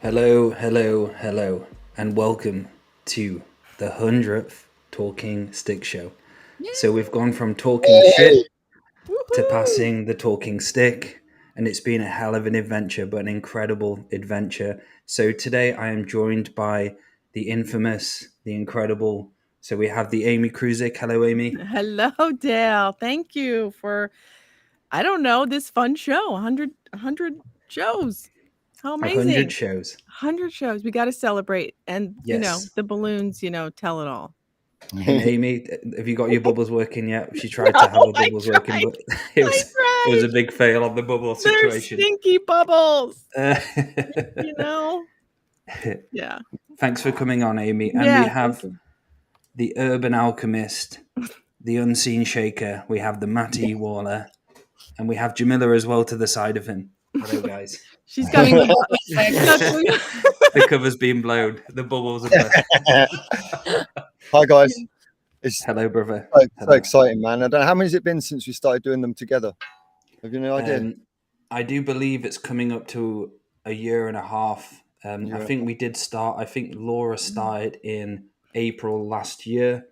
Hello, hello, hello, and welcome to the 100th Talking Stick Show. So we've gone from talking shit to passing the talking stick, and it's been a hell of an adventure, but an incredible adventure. So today I am joined by the infamous, the incredible. So we have the Amy Kruzic. Hello, Amy. Hello, Dale. Thank you for, I don't know, this fun show. 100 shows. How 100 amazing. shows. 100 shows. We got to celebrate. And, Yes. the balloons, tell it all. And Amy, have you got your bubbles working yet? She tried to have her I bubbles working, tried. but it was a tried. big fail on the bubble They're situation. stinky bubbles. Uh, Yeah. Thanks for coming on, Amy. And Yeah, we have the urban alchemist, the unseen shaker. We have the Maty Waller, and we have Jamila as well to the side of him. Hello, guys. She's got The cover's been blown. The bubbles are burst. Hi, guys. Hello, brother. So exciting, man. I don't know, how many has it been since we started doing them together? Have you no idea? I do believe it's coming up to a year and a half. I think we did start. I think Laura started in April last year.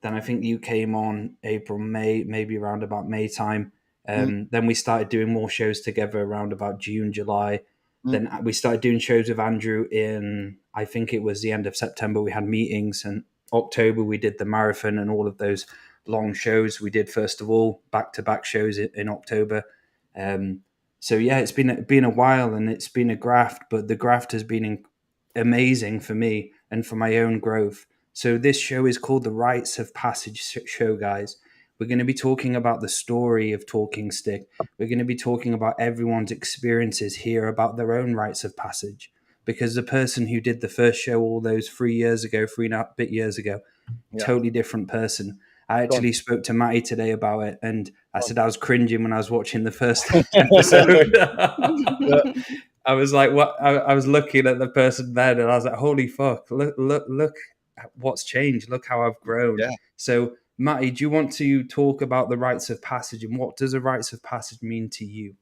Then I think you came on April, May, maybe around about May time. Then we started doing more shows together around about June, July. Then we started doing shows with Andrew in, I think it was the end of September. We had meetings, and October we did the marathon and all of those long shows. We did, first of all, back-to-back shows in October. So yeah, it's been a while, and it's been a graft, but the graft has been amazing for me and for my own growth. So this show is called the Rites of Passage show, guys. We're going to be talking about the story of Talking Stick. We're going to be talking about everyone's experiences here about their own rites of passage. Because the person who did the first show all those 3 years ago, 3.5 years ago, totally different person. I actually spoke to Maty today about it, and I said I was cringing when I was watching the first episode. I was like, what? I was looking at the person then, and I was like, holy fuck, look at what's changed. Look how I've grown. Yeah. So, Maty, do you want to talk about the rites of passage, and what does a rites of passage mean to you?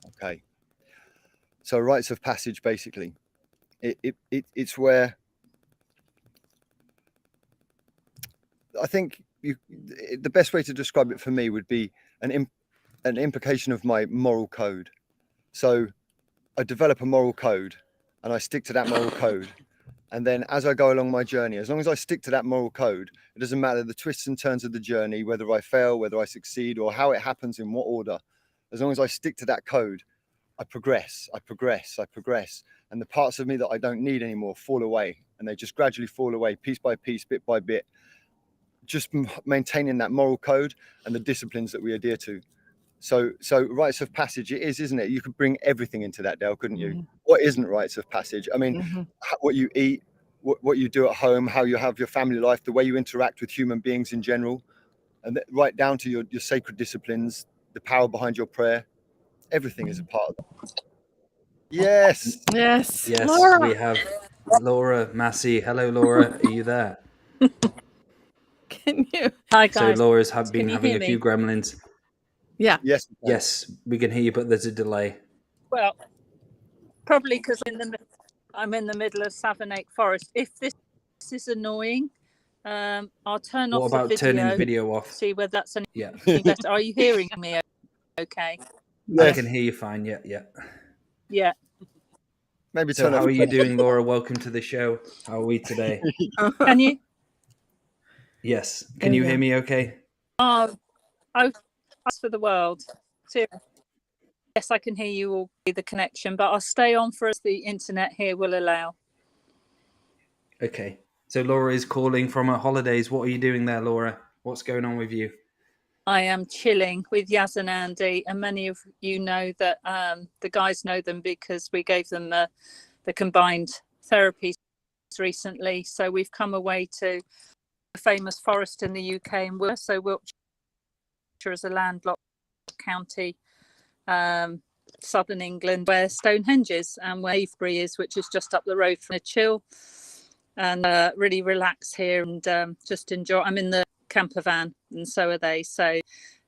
Okay. So rites of passage, basically, it's where I think the best way to describe it for me would be an implication of my moral code. So I develop a moral code, and I stick to that moral code. And then as I go along my journey, as long as I stick to that moral code, it doesn't matter the twists and turns of the journey, whether I fail, whether I succeed, or how it happens, in what order. As long as I stick to that code, I progress. And the parts of me that I don't need anymore fall away, and they just gradually fall away, piece by piece, bit by bit, just maintaining that moral code and the disciplines that we adhere to. So rites of passage it is, isn't it? You could bring everything into that, Dale, couldn't you? What isn't rites of passage? I mean, what you eat, what you do at home, how you have your family life, the way you interact with human beings in general, and right down to your sacred disciplines, the power behind your prayer. Everything is a part of that. Yes. Laura. We have Laura Massey. Hello, Laura. Are you there? Can you? Hi, guys. So Laura's been having a few gremlins. Yeah. Yes, we can hear you, but there's a delay. Well, probably because I'm in the middle of Savernake Forest. If this is annoying, I'll turn off the video. What about turning the video off? See whether that's anything better. Are you hearing me okay? Yes. I can hear you fine. Yeah. Maybe so how are you doing, Laura? Welcome to the show. How are we today? Can you? Yes. Can you hear me okay? Oh, for the world. Yes, I can hear you all through the connection, but I'll stay on for as the internet here will allow. Okay. So Laura is calling from her holidays. What are you doing there, Laura? What's going on with you? I am chilling with Yaz and Andy, and many of you know that the guys know them because we gave them the combined therapies recently. So we've come away to a famous forest in the UK, and Wiltshire is a landlocked county, southern England, where Stonehenge is and where Avebury is, which is just up the road from a chill and really relax here and just enjoy. I'm in the camper van and so are they. So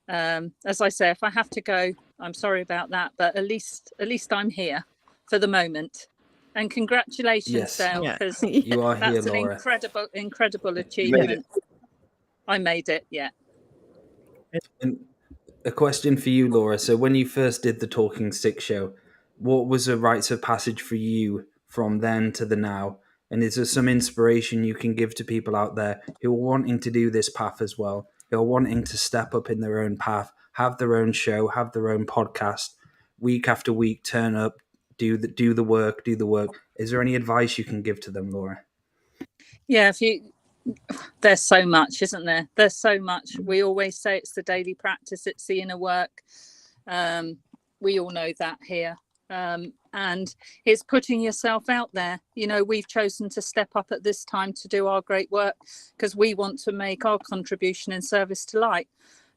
as I say, if I have to go, I'm sorry about that, but at least I'm here for the moment. And congratulations, Yes. Dale, Yeah. because You are here, that's an Laura. incredible made it. achievement. I made it, yeah. And a question for you, Laura. So when you first did the Talking Stick show, what was a rites of passage for you from then to the now? And is there some inspiration you can give to people out there who are wanting to do this path as well, who are wanting to step up in their own path, have their own show, have their own podcast, week after week, turn up, do the work? Is there any advice you can give to them, Laura? Yeah, there's so much, isn't there? There's so much. We always say it's the daily practice, it's the inner work. We all know that here. And it's putting yourself out there. You know, we've chosen to step up at this time to do our great work because we want to make our contribution in service to light.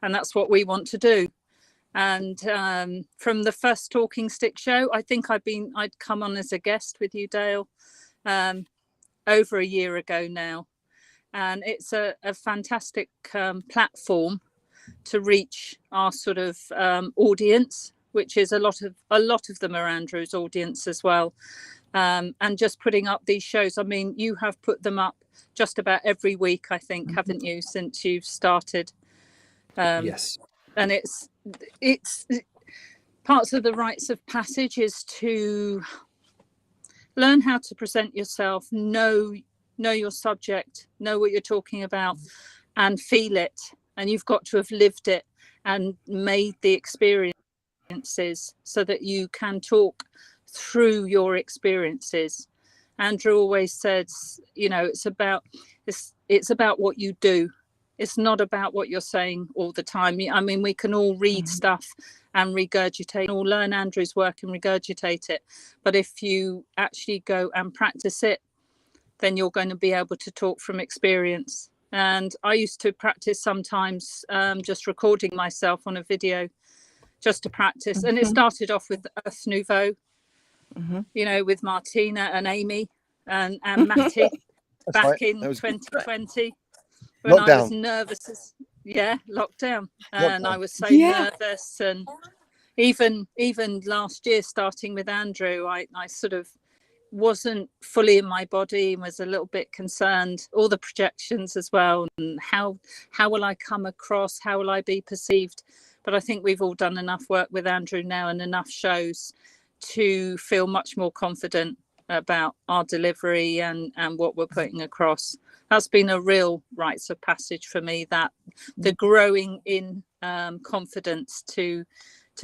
And that's what we want to do. And from the first Talking Stick show, I think I'd come on as a guest with you, Dale, over a year ago now. And it's a fantastic platform to reach our sort of audience, which is a lot of them are Andrew's audience as well. And just putting up these shows. I mean, you have put them up just about every week, I think, haven't you, since you've started? Yes. And it's parts of the rites of passage is to learn how to present yourself, know your subject, know what you're talking about, and feel it. And you've got to have lived it and made the experiences so that you can talk through your experiences. Andrew always says, you know, it's about what you do. It's not about what you're saying all the time. I mean, we can all read stuff and regurgitate, or learn Andrew's work and regurgitate it. But if you actually go and practice it, then you're going to be able to talk from experience. And I used to practice sometimes just recording myself on a video just to practice. And it started off with Earth Nouveau, you know, with Martina and Amy and Maty back in 2020 when I was nervous. Lockdown. And I was so nervous. And even last year, starting with Andrew, I sort of wasn't fully in my body and was a little bit concerned, all the projections as well, and how will I come across, how will I be perceived. But I think we've all done enough work with Andrew now and enough shows to feel much more confident about our delivery and what we're putting across. That's been a real rites of passage for me, that the growing in confidence to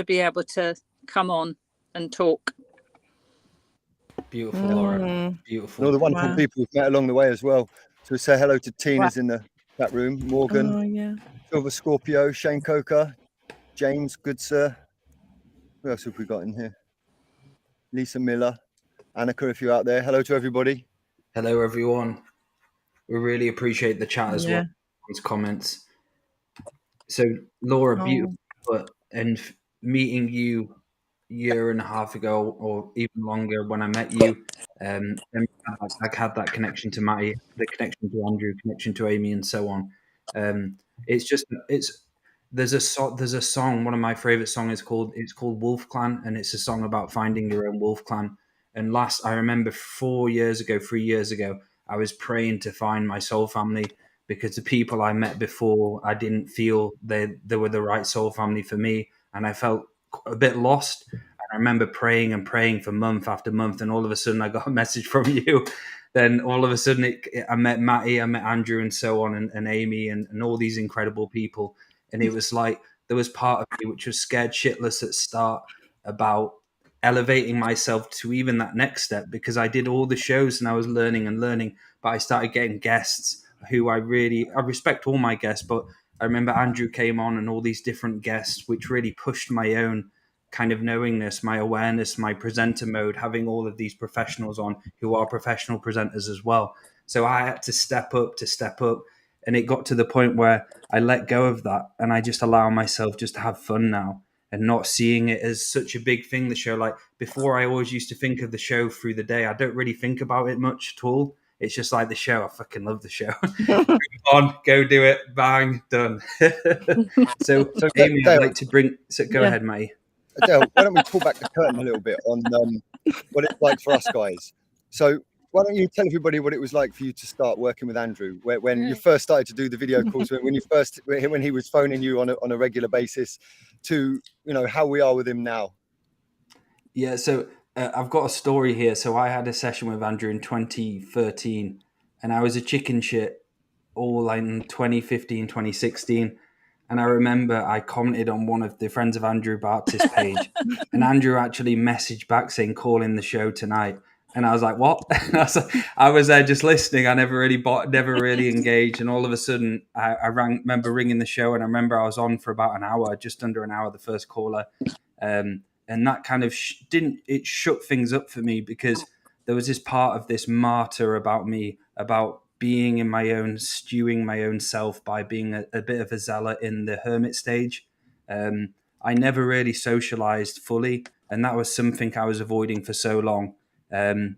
be able to come on and talk. Beautiful, Laura. Beautiful. And all the wonderful people we've met along the way as well. So say hello to Tina's in the chat room, Morgan, Silver Scorpio, Shane Coker, James, good sir. Who else have we got in here? Lisa Miller, Annika, if you're out there. Hello to everybody. Hello, everyone. We really appreciate the chat as well, comments. So, Laura, beautiful, and meeting you a year and a half ago, or even longer, when I met you, I had that connection to Maty, the connection to Andrew, connection to Amy, and so on. There's a song. One of my favorite songs is called Wolf Clan, and it's a song about finding your own wolf clan. And I remember 3 years ago, I was praying to find my soul family, because the people I met before, I didn't feel they were the right soul family for me, and I felt a bit lost. And I remember praying for month after month, and all of a sudden I got a message from you. Then all of a sudden I met Maty, I met Andrew, and so on, and Amy, and all these incredible people. And it was like there was part of me which was scared shitless at start about elevating myself to even that next step, because I did all the shows and I was learning, but I started getting guests who I respect all my guests, but I remember Andrew came on and all these different guests, which really pushed my own kind of knowingness, my awareness, my presenter mode, having all of these professionals on who are professional presenters as well. So I had to step up. And it got to the point where I let go of that and I just allow myself just to have fun now, and not seeing it as such a big thing, the show. Like before, I always used to think of the show through the day. I don't really think about it much at all. It's just like the show. I fucking love the show. On, go do it. Bang, done. so Amy, Dale, I'd like to bring... So go ahead, Maty. Dale, why don't we pull back the curtain a little bit on what it's like for us guys? So why don't you tell everybody what it was like for you to start working with Andrew, when you first started to do the video calls, when he was phoning you on a regular basis, to how we are with him now. Yeah, so I've got a story here. So I had a session with Andrew in 2013, and I was a chicken shit all in 2015, 2016. And I remember I commented on one of the Friends of Andrew Bartzis page, and Andrew actually messaged back saying, "Call in the show tonight." And I was like, "What?" I was there just listening. I never really engaged. And all of a sudden, I remember ringing the show, and I remember I was on for about an hour, just under an hour, the first caller. And that kind of it shook things up for me, because there was this part of this martyr about me, about being in my own, stewing my own self by being a bit of a zealot in the hermit stage. I never really socialized fully, and that was something I was avoiding for so long.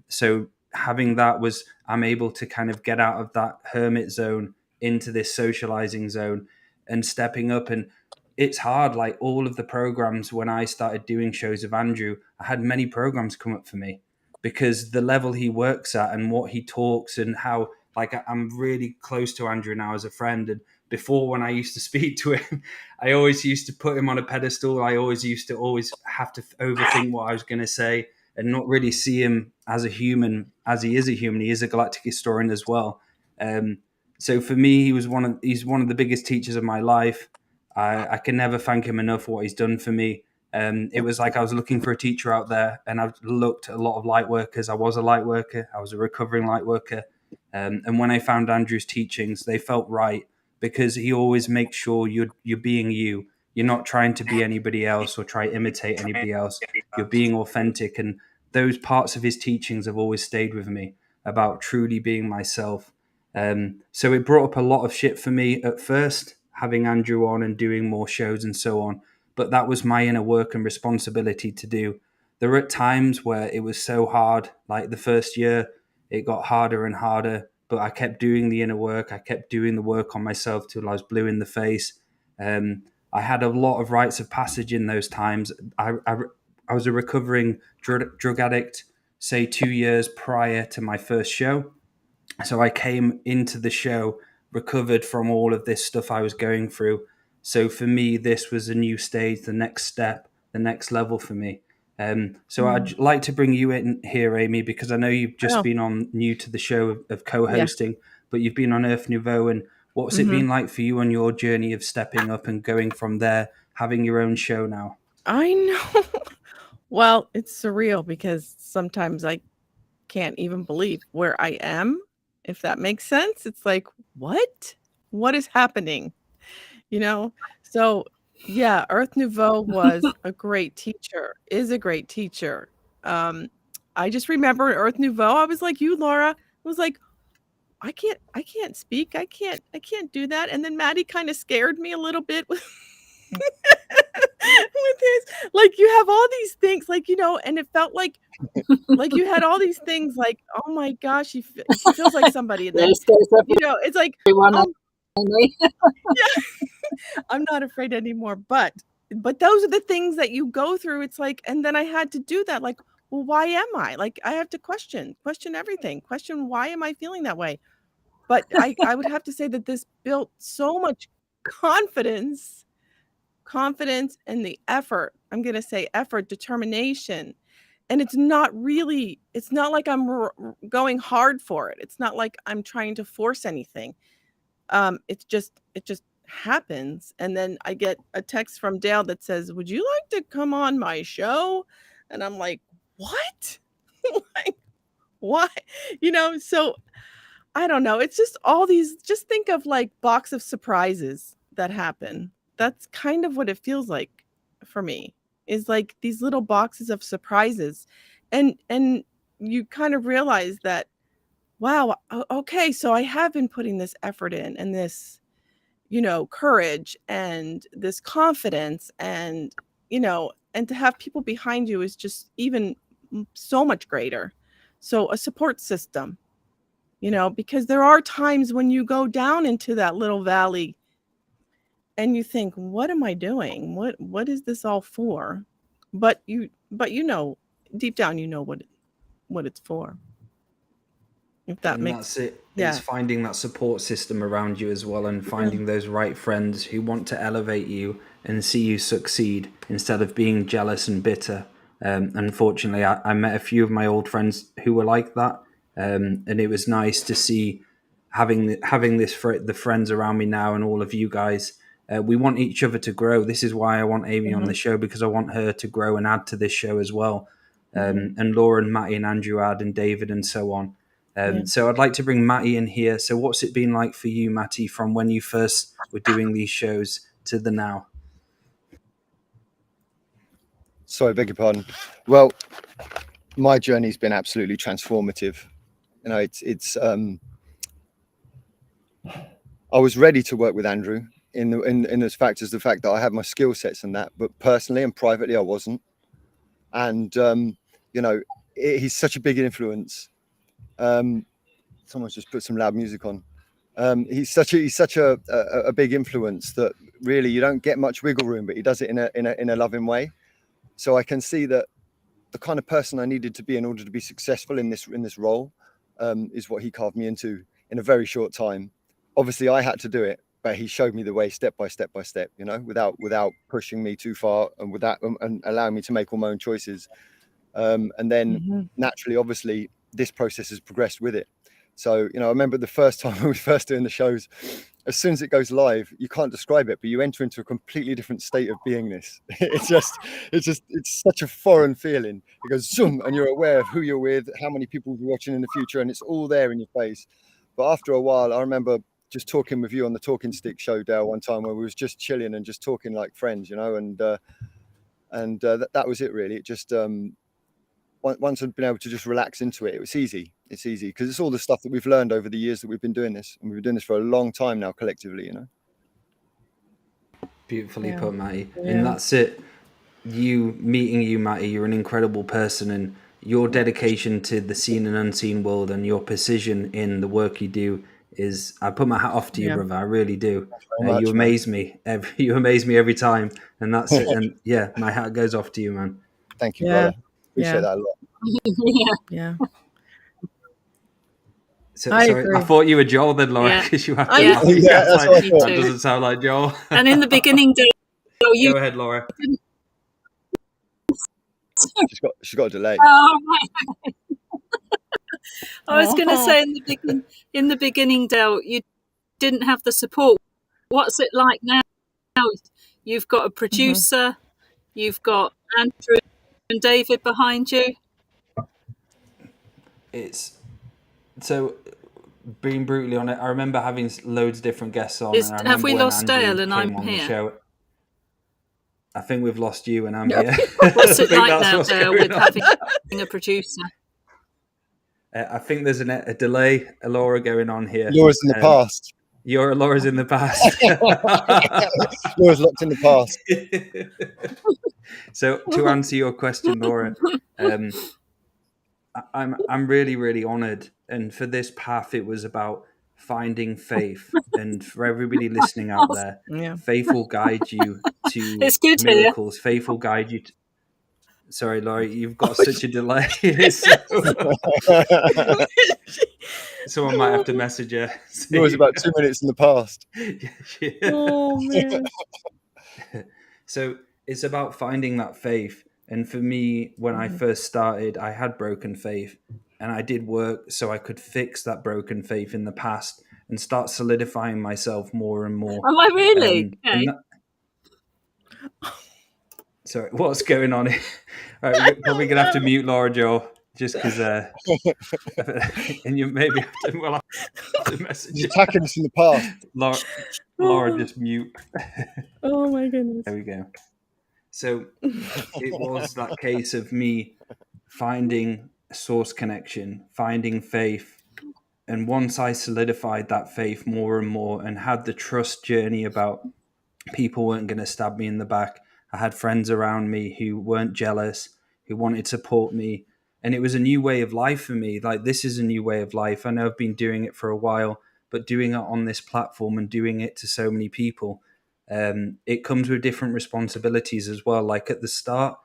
So having that I'm able to kind of get out of that hermit zone into this socializing zone and stepping up. And it's hard, like all of the programs, when I started doing shows of Andrew, I had many programs come up for me, because the level he works at and what he talks, and how, like, I'm really close to Andrew now as a friend. And before, when I used to speak to him, I always used to put him on a pedestal. I always used to have to overthink what I was going to say, and not really see him as a human, as he is a human. He is a galactic historian as well. So for me, he's one of the biggest teachers of my life. I can never thank him enough for what he's done for me. It was like I was looking for a teacher out there, and I've looked at a lot of light workers. I was a light worker. I was a recovering light worker. And when I found Andrew's teachings, they felt right, because he always makes sure you're being you. You're not trying to be anybody else or try to imitate anybody else. You're being authentic. And those parts of his teachings have always stayed with me, about truly being myself. So it brought up a lot of shit for me at first, having Andrew on and doing more shows and so on. But that was my inner work and responsibility to do. There were times where it was so hard, like the first year, it got harder and harder, but I kept doing the inner work. I kept doing the work on myself till I was blue in the face. I had a lot of rites of passage in those times. I was a recovering drug addict, say 2 years prior to my first show. So I came into the show recovered from all of this stuff I was going through. So for me, this was a new stage, the next step, the next level for me. So I'd like to bring you in here, Amy, because I know you've just been on new to the show of co-hosting, but you've been on Earth Nouveau. And what's it been like for you on your journey of stepping up and going from there, having your own show now? I know. Well, it's surreal, because sometimes I can't even believe where I am, if that makes sense. It's like, what is happening? So yeah, Earth Nouveau was a great teacher, is a great teacher. I just remember Earth Nouveau, I was like you, Laura. I was like, I can't speak. I can't do that. And then Maty kind of scared me a little bit with with his, like, you have all these things, like, and it felt like you had all these things, like, oh my gosh, he feels like somebody. And then, it's like, yeah, I'm not afraid anymore. But those are the things that you go through. It's like, and then I had to do that. Like, well, why am I? Like, I have to question everything. Question, why am I feeling that way? But I would have to say that this built so much confidence and the effort. I'm going to say effort, determination. And it's not like I'm going hard for it. It's not like I'm trying to force anything. It just happens. And then I get a text from Dale that says, "Would you like to come on my show?" And I'm like, what? Like, why? So I don't know. It's just all these, just think of like box of surprises that happen. That's kind of what it feels like for me, is like these little boxes of surprises. And you kind of realize that, wow, okay, so I have been putting this effort in, and this, courage and this confidence, and, and to have people behind you is just even so much greater. So a support system, because there are times when you go down into that little valley and you think, what am I doing? What is this all for? But deep down, what it's for. If that And makes that's it. yeah. It's finding that support system around you as well, and finding those right friends who want to elevate you and see you succeed instead of being jealous and bitter. Unfortunately, I met a few of my old friends who were like that, and it was nice to see having the friends around me now, and all of you guys. We want each other to grow. This is why I want Amy on the show, because I want her to grow and add to this show as well. And Laura and Maty and Andrew add, and David and so on. So I'd like to bring Maty in here. So what's it been like for you, Maty, from when you first were doing these shows to the now? Sorry, beg your pardon. Well, my journey's been absolutely transformative. You know, it's I was ready to work with Andrew in as fact as the fact that I have my skill sets and that, but personally and privately I wasn't. And you know, he's such a big influence. Someone's just put some loud music on. He's such a big influence that really you don't get much wiggle room, but he does it in a loving way. So I can see that the kind of person I needed to be in order to be successful in this role is what he carved me into in a very short time. Obviously, I had to do it, but he showed me the way step by step by step. You know, without pushing me too far, and and allowing me to make all my own choices. And then naturally, obviously, this process has progressed with it. So, you know, I remember the first time we were first doing the shows, as soon as it goes live, you can't describe it, but you enter into a completely different state of beingness. It's such a foreign feeling. It goes zoom, and you're aware of who you're with, how many people will be watching in the future, and it's all there in your face. But after a while, I remember just talking with you on the Talking Stick show, Dale, one time where we was just chilling and just talking like friends, you know, and that was it really. It just once I'd been able to just relax into it, it was easy. It's easy because it's all the stuff that we've learned over the years that we've been doing this, and we've been doing this for a long time now collectively, you know. Beautifully put, Maty. And that's it. Meeting you, Maty, you're an incredible person, and your dedication to the seen and unseen world and your precision in the work you do is, I put my hat off to you, brother. I really do. You amaze me. You amaze me every time, and that's it. And yeah, my hat goes off to you, man. Thank you, brother. Appreciate that a lot. Yeah. So, sorry, I thought you were Joel then, Laura, because you have to. That doesn't sound like Joel. And in the beginning, Go ahead, Laura. She's got a delay. Oh, right. I was going to say in the beginning, Dale, you didn't have the support. What's it like now? You've got a producer, you've got Andrew and David behind you. It's so, being brutally honest, I remember having loads of different guests on. Have we lost Dale and I'm here? I think we've lost you and I'm here. What's it like now, Dale, with having a producer? I think there's a delay, Laura, going on here. Laura's in the past. Laura's in the past. Laura's locked in the past. So to answer your question, Laura, I'm really, really honoured. And for this path, it was about finding faith. And for everybody listening out there, faith will guide you to miracles. Faith will guide you to... Sorry, Laura, you've got such a delay. Someone might have to message her. It was about 2 minutes in the past. Oh, man. So it's about finding that faith. And for me, when I first started, I had broken faith. And I did work so I could fix that broken faith in the past and start solidifying myself more and more. Am I really? Okay. Sorry, what's going on here? Right, we're probably going to have to mute Laura, Joel, just because... and you maybe have to message You're attacking us in the past. Laura, just mute. Oh, my goodness. There we go. So it was that case of me finding a source connection, finding faith. And once I solidified that faith more and more and had the trust journey about people weren't going to stab me in the back, I had friends around me who weren't jealous, who wanted to support me. And it was a new way of life for me. Like, this is a new way of life. I know I've been doing it for a while, but doing it on this platform and doing it to so many people, it comes with different responsibilities as well. Like at the start,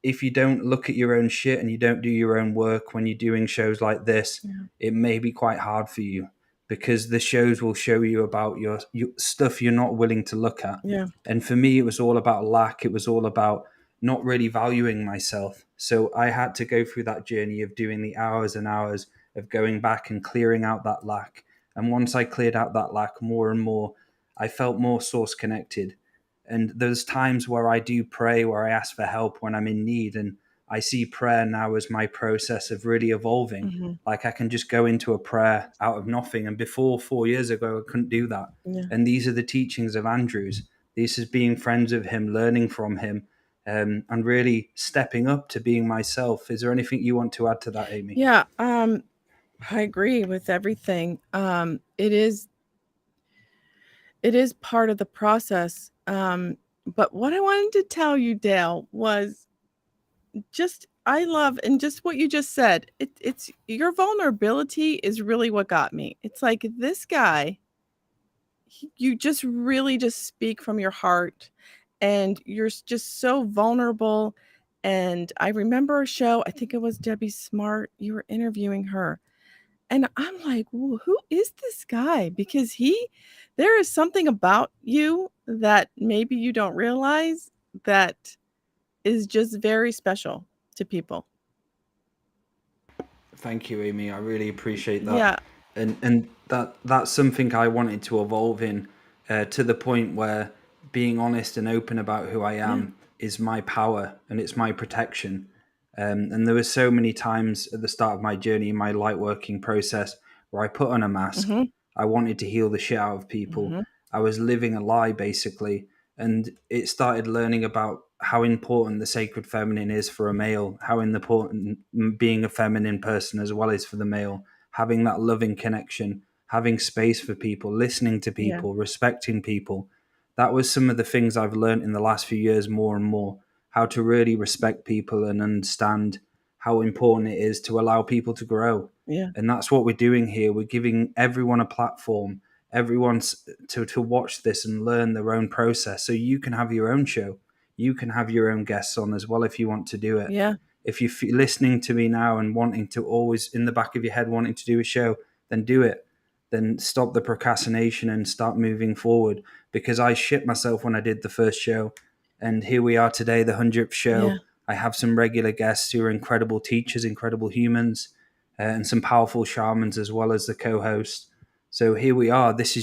if you don't look at your own shit and you don't do your own work when you're doing shows like this, it may be quite hard for you, because the shows will show you about your stuff you're not willing to look at. Yeah. And for me, it was all about lack. It was all about not really valuing myself. So I had to go through that journey of doing the hours and hours of going back and clearing out that lack. And once I cleared out that lack more and more, I felt more source connected. And there's times where I do pray, where I ask for help when I'm in need. And I see prayer now as my process of really evolving. Like I can just go into a prayer out of nothing. And before 4 years ago, I couldn't do that. Yeah. And these are the teachings of Andrews. This is being friends with him, learning from him, and really stepping up to being myself. Is there anything you want to add to that, Amy? Yeah. I agree with everything. It is part of the process. But what I wanted to tell you, Dale, was just, I love, and just what you just said, it's your vulnerability is really what got me. It's like, this guy, you just really just speak from your heart, and you're just so vulnerable. And I remember a show, I think it was Debbie Smart, you were interviewing her. And I'm like, well, who is this guy? Because there is something about you that maybe you don't realize that is just very special to people. Thank you, Amy. I really appreciate that. Yeah. And that's something I wanted to evolve in, to the point where being honest and open about who I am is my power and it's my protection. And there were so many times at the start of my journey in my light working process where I put on a mask. I wanted to heal the shit out of people. I was living a lie, basically. And it started learning about how important the sacred feminine is for a male, how important being a feminine person as well is for the male, having that loving connection, having space for people, listening to people, respecting people. That was some of the things I've learned in the last few years more and more, how to really respect people and understand how important it is to allow people to grow. Yeah. And that's what we're doing here. We're giving everyone a platform, everyone to watch this and learn their own process. So you can have your own show. You can have your own guests on as well if you want to do it. Yeah. If you're listening to me now and wanting to always in the back of your head wanting to do a show, then do it. Then stop the procrastination and start moving forward, because I shit myself when I did the first show. And here we are today, the 100th show. Yeah. I have some regular guests who are incredible teachers, incredible humans, and some powerful shamans as well as the co-host. So here we are. This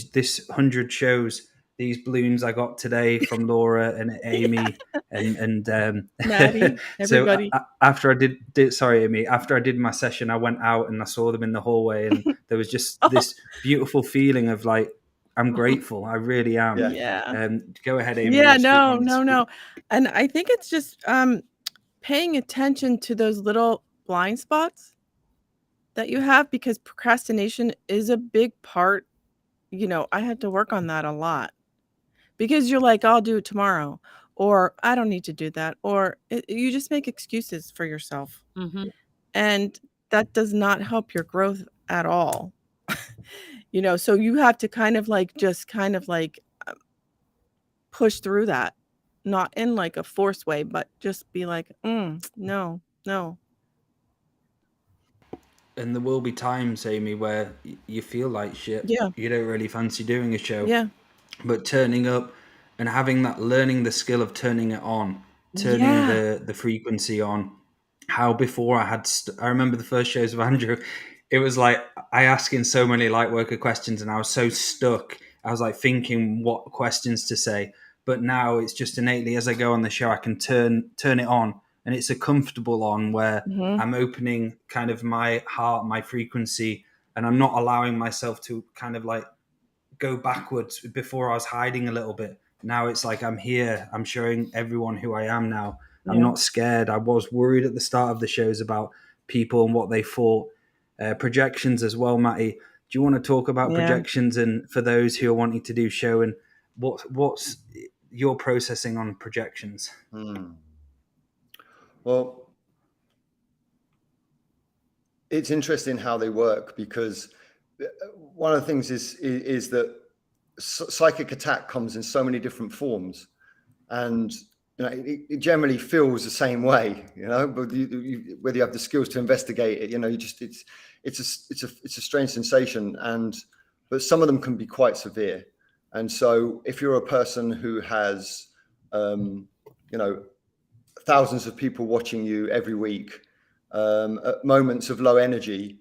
100 shows. These balloons I got today from Laura and Amy and Maty, everybody. So after I did sorry, Amy, after I did my session, I went out and I saw them in the hallway, and there was just this beautiful feeling of like, I'm grateful. I really am. Yeah. Go ahead, Amy. Yeah, no. And I think it's just paying attention to those little blind spots that you have, because procrastination is a big part. You know, I had to work on that a lot, because you're like, I'll do it tomorrow, or I don't need to do that, or you just make excuses for yourself. And that does not help your growth at all. You know, so you have to kind of like push through that, not in like a forced way, but just be like, no. And there will be times, Amy, where you feel like shit. Yeah. You don't really fancy doing a show. Yeah. But turning up and having that, learning the skill of turning it on, turning the frequency on. How before I remember the first shows of Andrew, it was like I asking so many lightworker questions and I was so stuck. I was like thinking what questions to say. But now it's just innately, as I go on the show, I can turn it on, and it's a comfortable on where I'm opening kind of my heart, my frequency, and I'm not allowing myself to kind of like go backwards. Before I was hiding a little bit. Now it's like I'm here. I'm showing everyone who I am now. I'm not scared. I was worried at the start of the shows about people and what they thought. Projections as well, Maty. Do you want to talk about projections, and for those who are wanting to do show, and what's your processing on projections? Well, it's interesting how they work, because one of the things is that psychic attack comes in so many different forms, and it generally feels the same way, but whether you have the skills to investigate it, it's a strange sensation, but some of them can be quite severe. And so if you're a person who has, thousands of people watching you every week, at moments of low energy,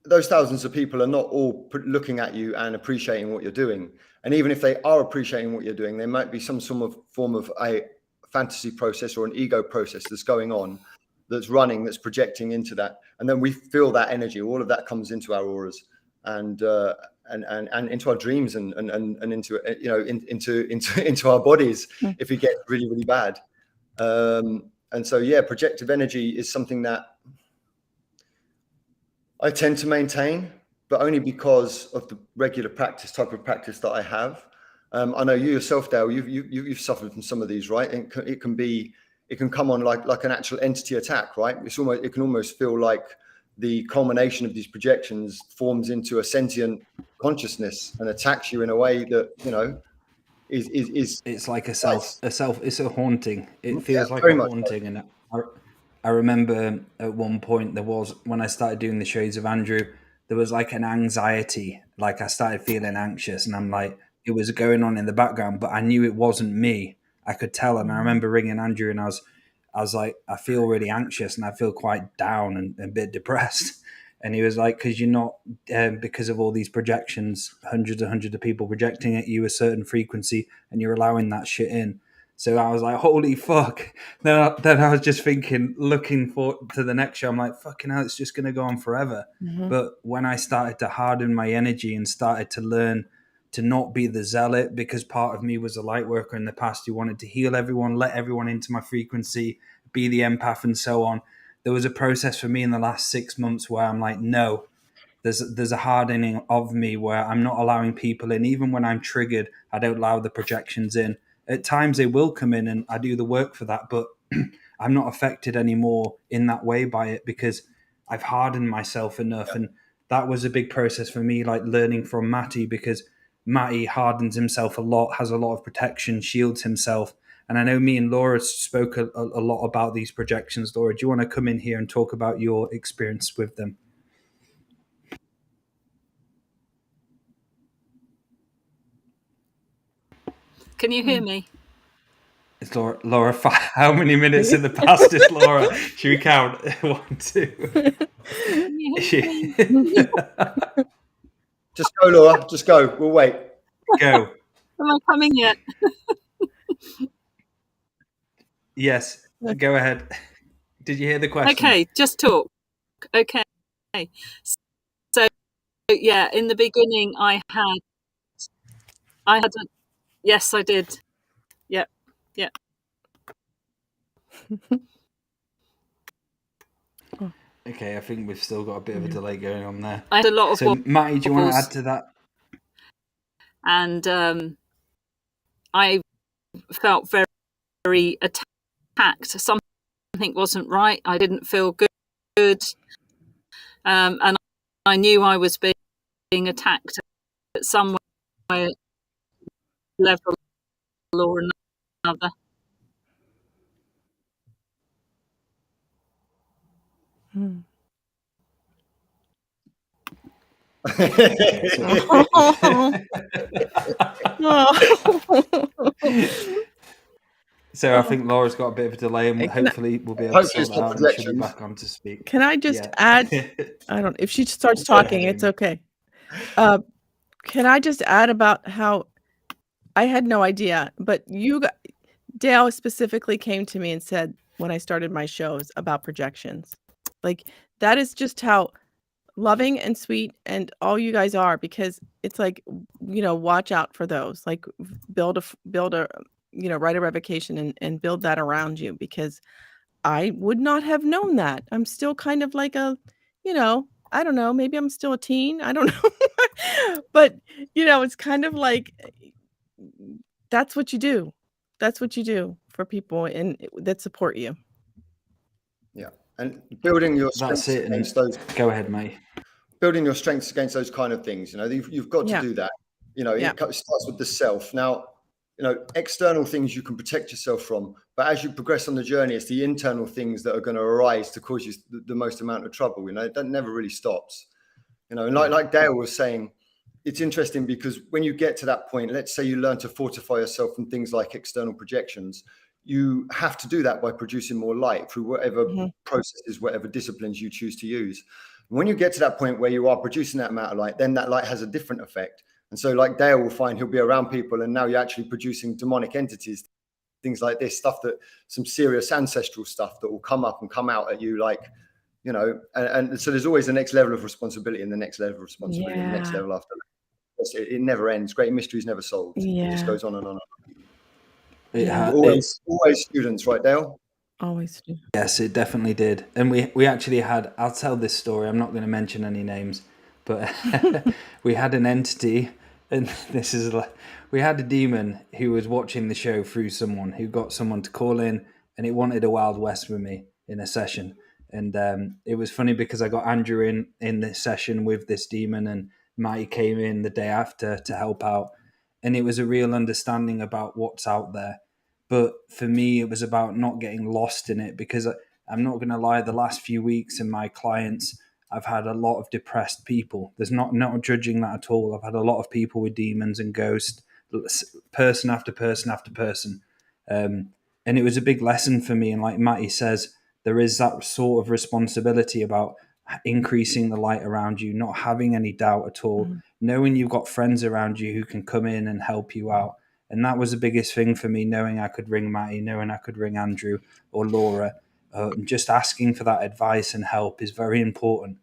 those thousands of people are not all looking at you and appreciating what you're doing. And even if they are appreciating what you're doing, there might be some form of a fantasy process or an ego process that's going on, that's running, that's projecting into that. And then we feel that energy. All of that comes into our auras and into our dreams and into our bodies if it gets really, really bad. And so, yeah, projective energy is something that I tend to maintain, but only because of the regular type of practice that I have. I know you yourself, Dale, you've suffered from some of these, right? It can come on like an actual entity attack, right? It can almost feel like the culmination of these projections forms into a sentient consciousness and attacks you in a way that, is it's like it's a haunting. It feels like very a much haunting. And I remember at one point when I started doing the shades of Andrew, there was like an anxiety, like I started feeling anxious, and I'm like, it was going on in the background, but I knew it wasn't me. I could tell. And I remember ringing Andrew and I was like, I feel really anxious and I feel quite down and a bit depressed. And he was like, because you're not, because of all these projections, hundreds of people projecting at you a certain frequency, and you're allowing that shit in. So I was like, holy fuck. Then I was just thinking, looking forward to the next show, I'm like, fucking hell, it's just going to go on forever. Mm-hmm. But when I started to harden my energy and started to learn to not be the zealot, because part of me was a light worker in the past who wanted to heal everyone, let everyone into my frequency, be the empath and so on. There was a process for me in the last 6 months where I'm like, no, there's a hardening of me where I'm not allowing people in. Even when I'm triggered, I don't allow the projections in. At times they will come in and I do the work for that, but I'm not affected anymore in that way by it because I've hardened myself enough. Yeah. And that was a big process for me, like learning from Maty, because Maty hardens himself a lot, has a lot of protection, shields himself. And I know me and Laura spoke a lot about these projections. Laura, do you want to come in here and talk about your experience with them? Can you hear me? It's Laura, how many minutes in the past is Laura? Should we count? 1, 2. Just go, Laura. Just go. We'll wait. Go. Am I coming yet? Yes. Go ahead. Did you hear the question? Okay, just talk. Okay. So, yeah, in the beginning, I had yes, I did. Yep. Okay, I think we've still got a bit of a delay going on there. I had a lot of. So, Maty, do you want to add to that? And I felt very, very attacked. Something wasn't right. I didn't feel good. And I knew I was being attacked at some level or another. So I think Laura's got a bit of a delay, and hopefully we'll be able to sort that out and she'll be back on to speak. Can I just add? I don't. If she starts talking, it's okay. Can I just add about how I had no idea, but Dale specifically came to me and said when I started my shows about projections, like that is just how loving and sweet and all you guys are, because it's like, watch out for those, like build a write a revocation and build that around you, because I would not have known that. I'm still kind of like a, I don't know, maybe I'm still a teen. I don't know. But, it's kind of like, that's what you do. That's what you do for people that support you. Yeah. And building your strengths against those. Go ahead, mate. Building your strengths against those kind of things, you've got to do that. It starts with the self. Now, external things you can protect yourself from, but as you progress on the journey, it's the internal things that are going to arise to cause you the most amount of trouble. It never really stops. And like Dale was saying, it's interesting because when you get to that point, let's say you learn to fortify yourself from things like external projections, you have to do that by producing more light through whatever processes, whatever disciplines you choose to use. And when you get to that point where you are producing that amount of light, then that light has a different effect. And so like Dale will find, he'll be around people and now you're actually producing demonic entities, things like this, stuff that some serious ancestral stuff that will come up and come out at you, like, and so there's always the next level of responsibility and the next level of responsibility and the next level after that. It never ends. Great mysteries never solved. It just goes on and on. Always students, right, Dale? Always do. Yes, it definitely did. And we actually had, I'll tell this story, I'm not going to mention any names, but we had an entity, and we had a demon who was watching the show through someone who got someone to call in, and it wanted a Wild West with me in a session. And it was funny because I got Andrew in this session with this demon, and Maty came in the day after to help out. And it was a real understanding about what's out there. But for me, it was about not getting lost in it, because I'm not going to lie, the last few weeks in my clients, I've had a lot of depressed people. There's not judging that at all. I've had a lot of people with demons and ghosts, person after person after person. And it was a big lesson for me. And like Maty says, there is that sort of responsibility about increasing the light around you, not having any doubt at all, knowing you've got friends around you who can come in and help you out. And that was the biggest thing for me, knowing I could ring Maty, knowing I could ring Andrew or Laura. Just asking for that advice and help is very important.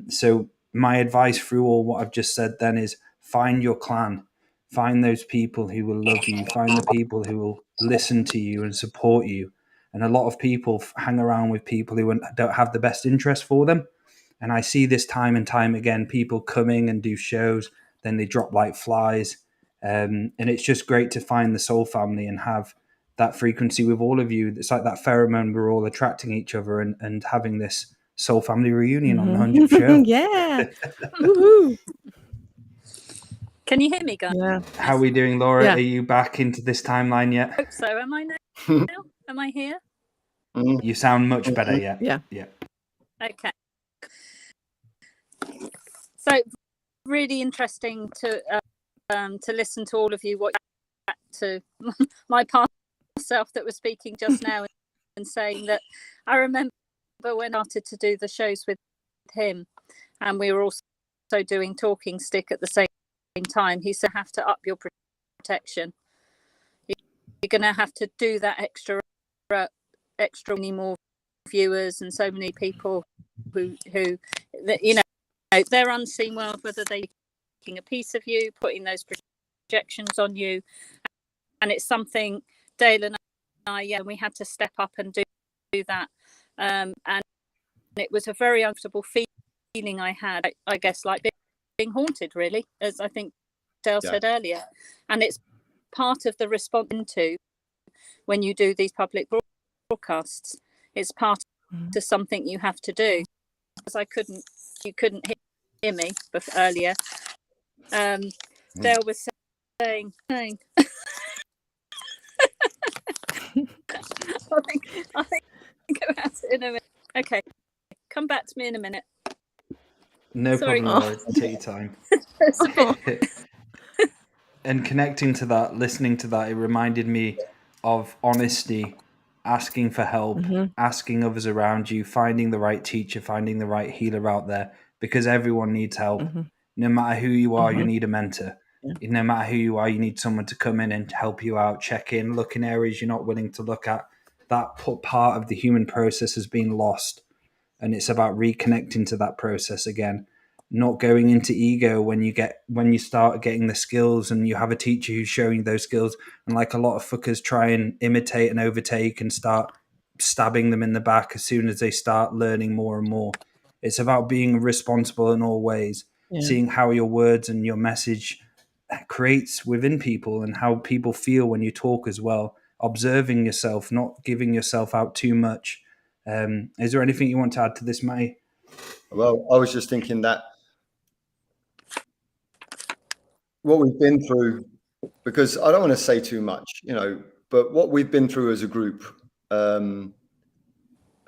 So my advice through all what I've just said then is find your clan. Find those people who will love you. Find the people who will listen to you and support you. And a lot of people hang around with people who don't have the best interest for them. And I see this time and time again, people coming and do shows, then they drop like flies. And it's just great to find the soul family and have that frequency with all of you. It's like that pheromone, we're all attracting each other and having this soul family reunion on the 100th show. Yeah. Woohoo. Can you hear me, guys? Yeah. How are we doing, Laura? Are you back into this timeline yet? I hope so. Am I now? Am I here? You sound much better, yeah. Yeah. Okay. So really interesting to listen to all of you. What to my past self that was speaking just now and saying that I remember when I started to do the shows with him, and we were also doing talking stick at the same time. He said, "Have to up your protection. You're going to have to do that extra many more viewers and so many people who their unseen world, whether they're taking a piece of you, putting those projections on you." And it's something Dale and I, we had to step up and do that. And it was a very uncomfortable feeling I had, I guess, like being haunted, really, as I think Dale said earlier. And it's part of the response to when you do these public broadcasts. It's part of something you have to do. Because you couldn't hear me earlier. Dale was saying I think about it in a minute. Okay, come back to me in a minute. No Sorry. problem, Laura. Take your time. And connecting to that, listening to that, it reminded me of honesty, asking for help, asking others around you, finding the right teacher, finding the right healer out there, because everyone needs help. No matter who you are, you need a mentor. No matter who you are, you need someone to come in and help you out, check in, look in areas you're not willing to look at. That part of the human process has been lost. And it's about reconnecting to that process again, not going into ego when you start getting the skills and you have a teacher who's showing those skills. And like a lot of fuckers try and imitate and overtake and start stabbing them in the back as soon as they start learning more and more. It's about being responsible in all ways, seeing how your words and your message creates within people and how people feel when you talk as well. Observing yourself, not giving yourself out too much. Is there anything you want to add to this, Maty? Well, I was just thinking that what we've been through because I don't want to say too much, you know, but what we've been through as a group,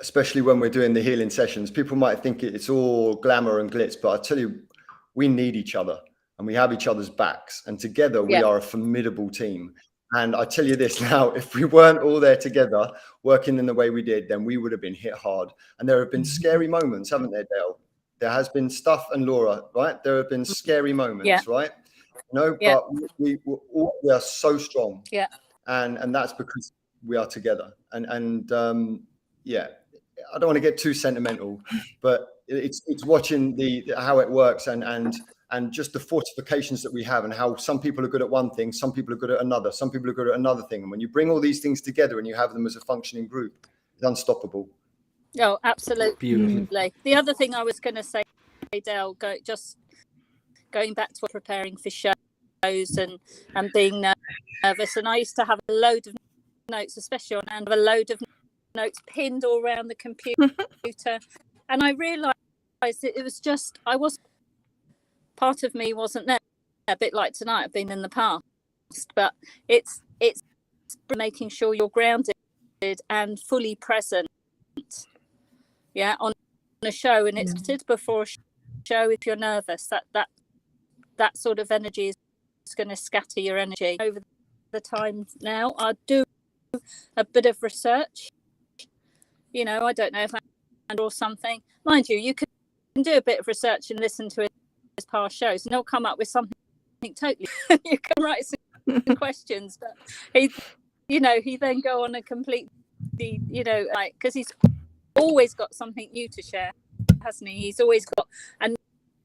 especially when we're doing the healing sessions, people might think it's all glamour and glitz, but I tell you, we need each other and we have each other's backs, and together we are a formidable team. And I tell you this now, if we weren't all there together working in the way we did, then we would have been hit hard. And there have been scary moments, haven't there, Dale? There has been stuff, and Laura, right? There have been scary moments, right? No, but we are so strong. Yeah. And that's because we are together. And yeah, I don't want to get too sentimental, but it's watching how it works and just the fortifications that we have, and how some people are good at one thing, some people are good at another, some people are good at another thing. And when you bring all these things together and you have them as a functioning group, it's unstoppable. Oh, absolutely. Beautiful. The other thing I was going to say, Dale, going back to preparing for shows and being nervous. And I used to have a load of notes, especially on hand, a load of notes pinned all around the computer. And I realised it was just, part of me wasn't there. A bit like tonight, I've been in the past. But it's making sure you're grounded and fully present. Yeah, on a show, and it's before a show. If you're nervous, that sort of energy is going to scatter your energy. Over the time now, I do a bit of research. You know, I don't know if I or something. Mind you can do a bit of research and listen to his past shows, and he'll come up with something totally. You can write some questions, but he then go on a complete, like, because he's always got something new to share, hasn't he? He's always got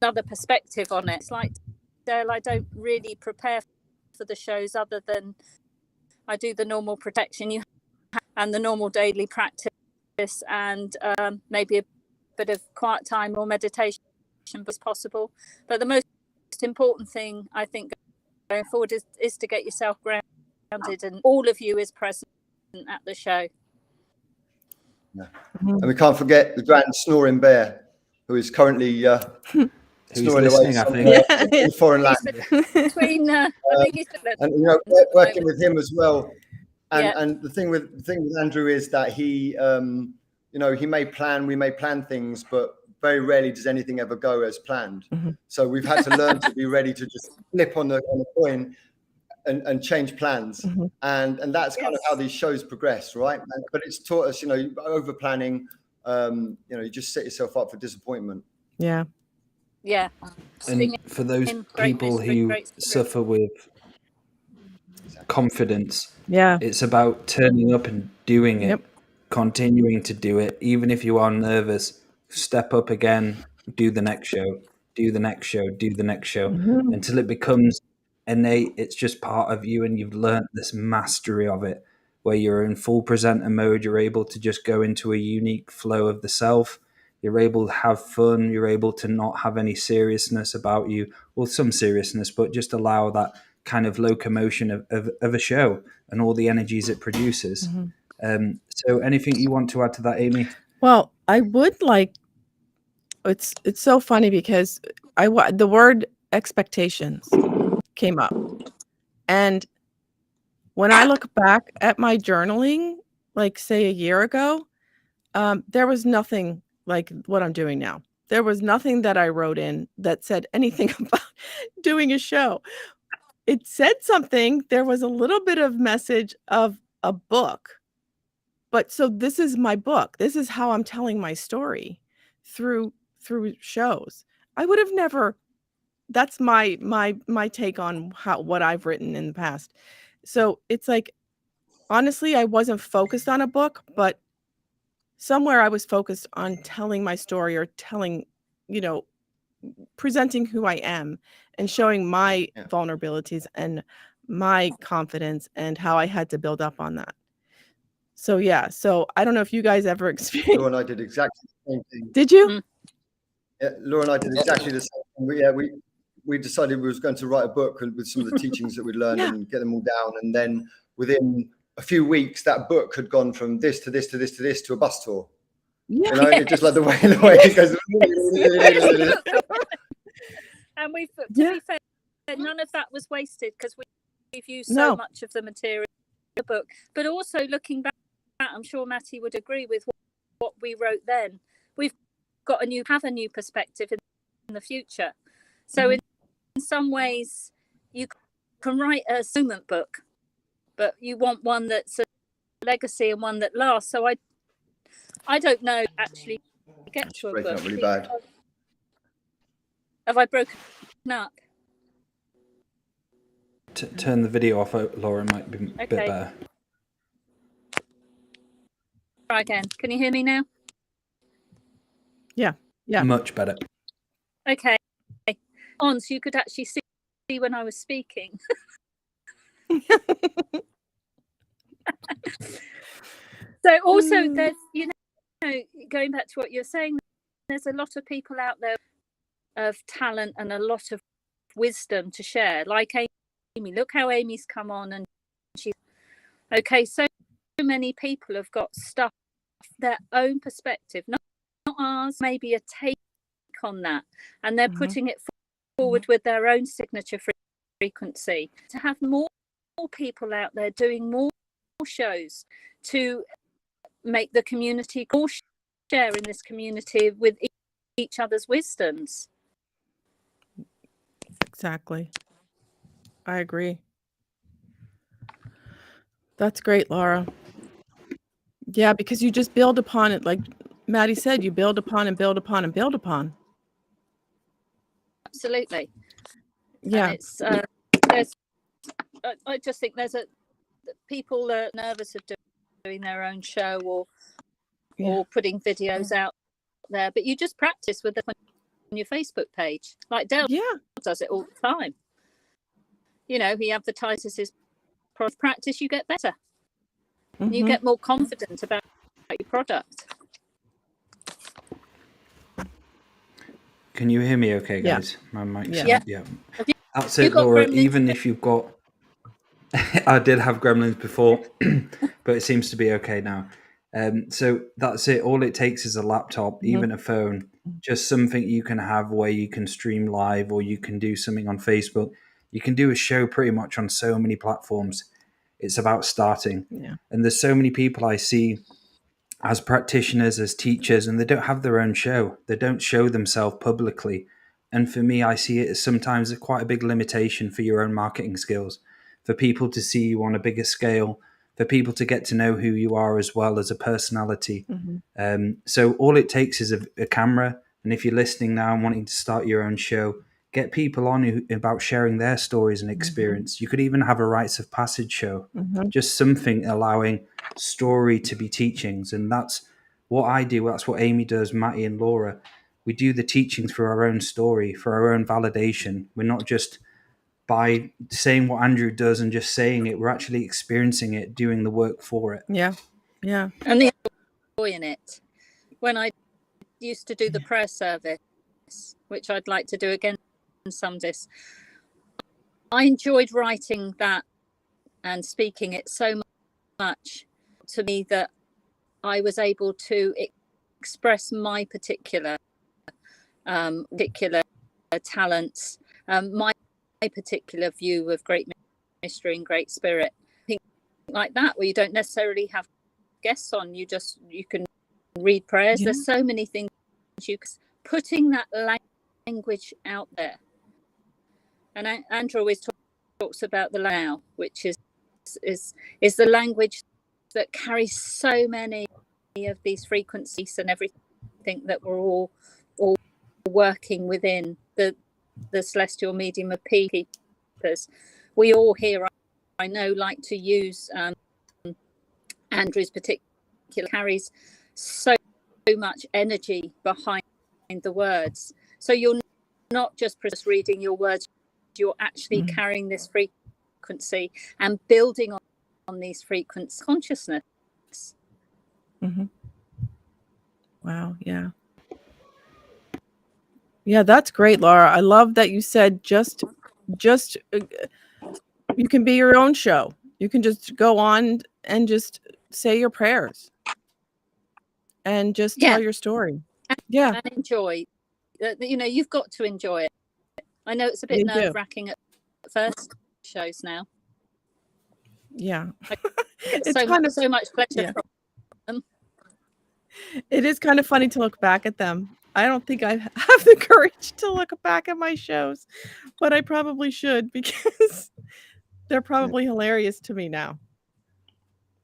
another perspective on it. It's like, Dale, I don't really prepare for the shows other than I do the normal protection and the normal daily practice, and maybe a bit of quiet time or meditation as possible. But the most important thing, I think, going forward is to get yourself grounded, and all of you is present at the show. Yeah. And we can't forget the grand snoring bear, who is currently snoring away in foreign land. Between, and working with him as well. And the thing with Andrew is that he, we may plan things, but very rarely does anything ever go as planned. So we've had to learn to be ready to just flip on the coin and change plans. And that's kind of how these shows progress, right? But it's taught us, over planning, you just set yourself up for disappointment. Yeah. And for those people who suffer with confidence, it's about turning up and doing it, continuing to do it, even if you are nervous. Step up again, do the next show, do the next show, do the next show, until it becomes innate. It's just part of you, and you've learned this mastery of it, where you're in full presenter mode. You're able to just go into a unique flow of the self. You're able to have fun. You're able to not have any seriousness about you. Well, some seriousness, but just allow that kind of locomotion of a show and all the energies it produces. So anything you want to add to that, Amy? Well, I would like, it's so funny because the word expectations came up. And when I look back at my journaling, like say a year ago, there was nothing like what I'm doing now. There was nothing that I wrote in that said anything about doing a show. It said something. There was a little bit of message of a book. But so this is my book. This is how I'm telling my story through shows. I would have never. That's my take on what I've written in the past. So it's like, honestly, I wasn't focused on a book, but somewhere I was focused on telling my story, or telling, presenting who I am and showing my vulnerabilities and my confidence and how I had to build up on that. So so I don't know if you guys ever experienced. Laura and I did exactly the same thing. Did you? Yeah, Laura and I did exactly the same thing. We decided we was going to write a book with some of the teachings that we'd learned and get them all down. And then within a few weeks, that book had gone from this to this to this to this to a bus tour. It just like the way it goes. And to be fair, none of that was wasted, because we've used No. so much of the material in the book, but also looking back, I'm sure Maty would agree with what we wrote then. We've got have a new perspective in the future. So in some ways, you can write a moment book, but you want one that's a legacy and one that lasts. So I don't know actually get to a breaking book. up really bad. Have I broken up? Turn the video off, Laura. Might be a bit better. Try again. Can you hear me now? Yeah. Much better. Okay. So you could actually see when I was speaking. So also there's, going back to what you're saying, there's a lot of people out there of talent and a lot of wisdom to share, like Amy. Look how Amy's come on, and she's okay. So many people have got stuff, their own perspective, not ours, maybe a take on that, and they're putting it forward with their own signature frequency. To have more people out there doing more shows to make the community all share in this community with each other's wisdoms. Exactly. I agree. That's great, Laura. Yeah, because you just build upon it. Like Maty said, you build upon and build upon and build upon. Absolutely. Yeah. And it's I just think people are nervous of doing their own show or putting videos out there, but you just practice with them on your Facebook page, like Dale does it all the time. He advertises his practice. You get better. You get more confident about your product. Can you hear me okay, guys? My mic's yeah. That's it, Laura. Even if you've got I did have gremlins before, but it seems to be okay now. So that's it. All it takes is a laptop, even a phone, just something you can have where you can stream live, or you can do something on Facebook. You can do a show pretty much on so many platforms. It's about starting. Yeah. And there's so many people I see as practitioners, as teachers, and they don't have their own show. They don't show themselves publicly. And for me, I see it as sometimes quite a big limitation for your own marketing skills, for people to see you on a bigger scale, for people to get to know who you are as well as a personality. So all it takes is a camera. And if you're listening now and wanting to start your own show, get people on about sharing their stories and experience. You could even have a Rites of Passage show, just something allowing story to be teachings. And that's what I do. That's what Amy does, Maty and Laura. We do the teachings for our own story, for our own validation. We're not just by saying what Andrew does and just saying it. We're actually experiencing it, doing the work for it. Yeah. And the joy in it. When I used to do the prayer service, which I'd like to do again some days, I enjoyed writing that and speaking it so much to me that I was able to express my particular talents, my particular view of great mystery and great spirit. I think like that, where you don't necessarily have guests on, you can read prayers. There's so many things putting that language out there. And Andrew always talks about the now, which is the language that carries so many of these frequencies and everything that we're all working within the celestial medium of peacekeepers. We all here, I know, like to use Andrew's particular carries so much energy behind the words. So you're not just reading your words, you're actually carrying this frequency and building on these frequencies consciousness. Wow. Yeah, that's great, Laura. I love that you said just you can be your own show. You can just go on and just say your prayers and just tell your story. And enjoy. You've got to enjoy it. I know it's a bit nerve-wracking at first shows now. Yeah. It's so much pleasure from them. It is kind of funny to look back at them. I don't think I have the courage to look back at my shows, but I probably should because they're probably hilarious to me now.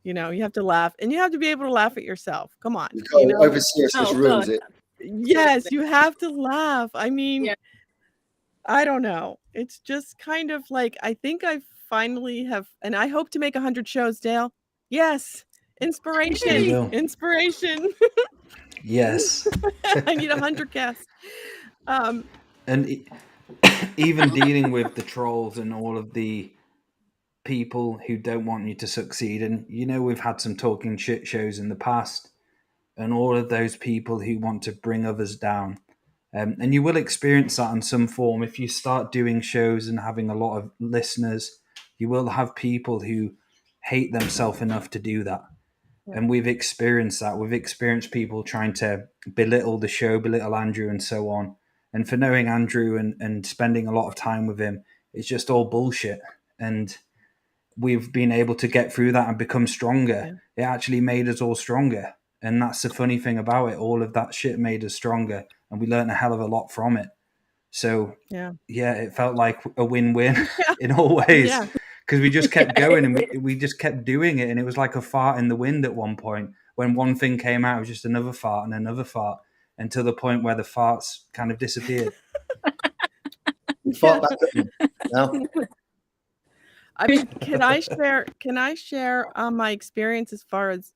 You know, you have to laugh, and you have to be able to laugh at yourself. Come on. You know? Over-seriousness ruins it. Yes, you have to laugh. I mean, I don't know. It's just kind of like, I think I finally have, and I hope to make 100 shows, Dale. Yes. Inspiration. Inspiration. Yes. I need 100 guests. And even dealing with the trolls and all of the people who don't want you to succeed, and we've had some talking shit shows in the past, and all of those people who want to bring others down, and you will experience that in some form if you start doing shows and having a lot of listeners. You will have people who hate themselves enough to do that. And we've experienced that. We've experienced people trying to belittle the show, belittle Andrew and so on. And for knowing Andrew and spending a lot of time with him, it's just all bullshit. And we've been able to get through that and become stronger. It actually made us all stronger. And that's the funny thing about it. All of that shit made us stronger. And we learned a hell of a lot from it. So, it felt like a win-win in all ways. Yeah. Because we just kept going and we just kept doing it. And it was like a fart in the wind at one point. When one thing came out, it was just another fart and another fart, until the point where the farts kind of disappeared. Fart back now. I mean, can I share my experience as far as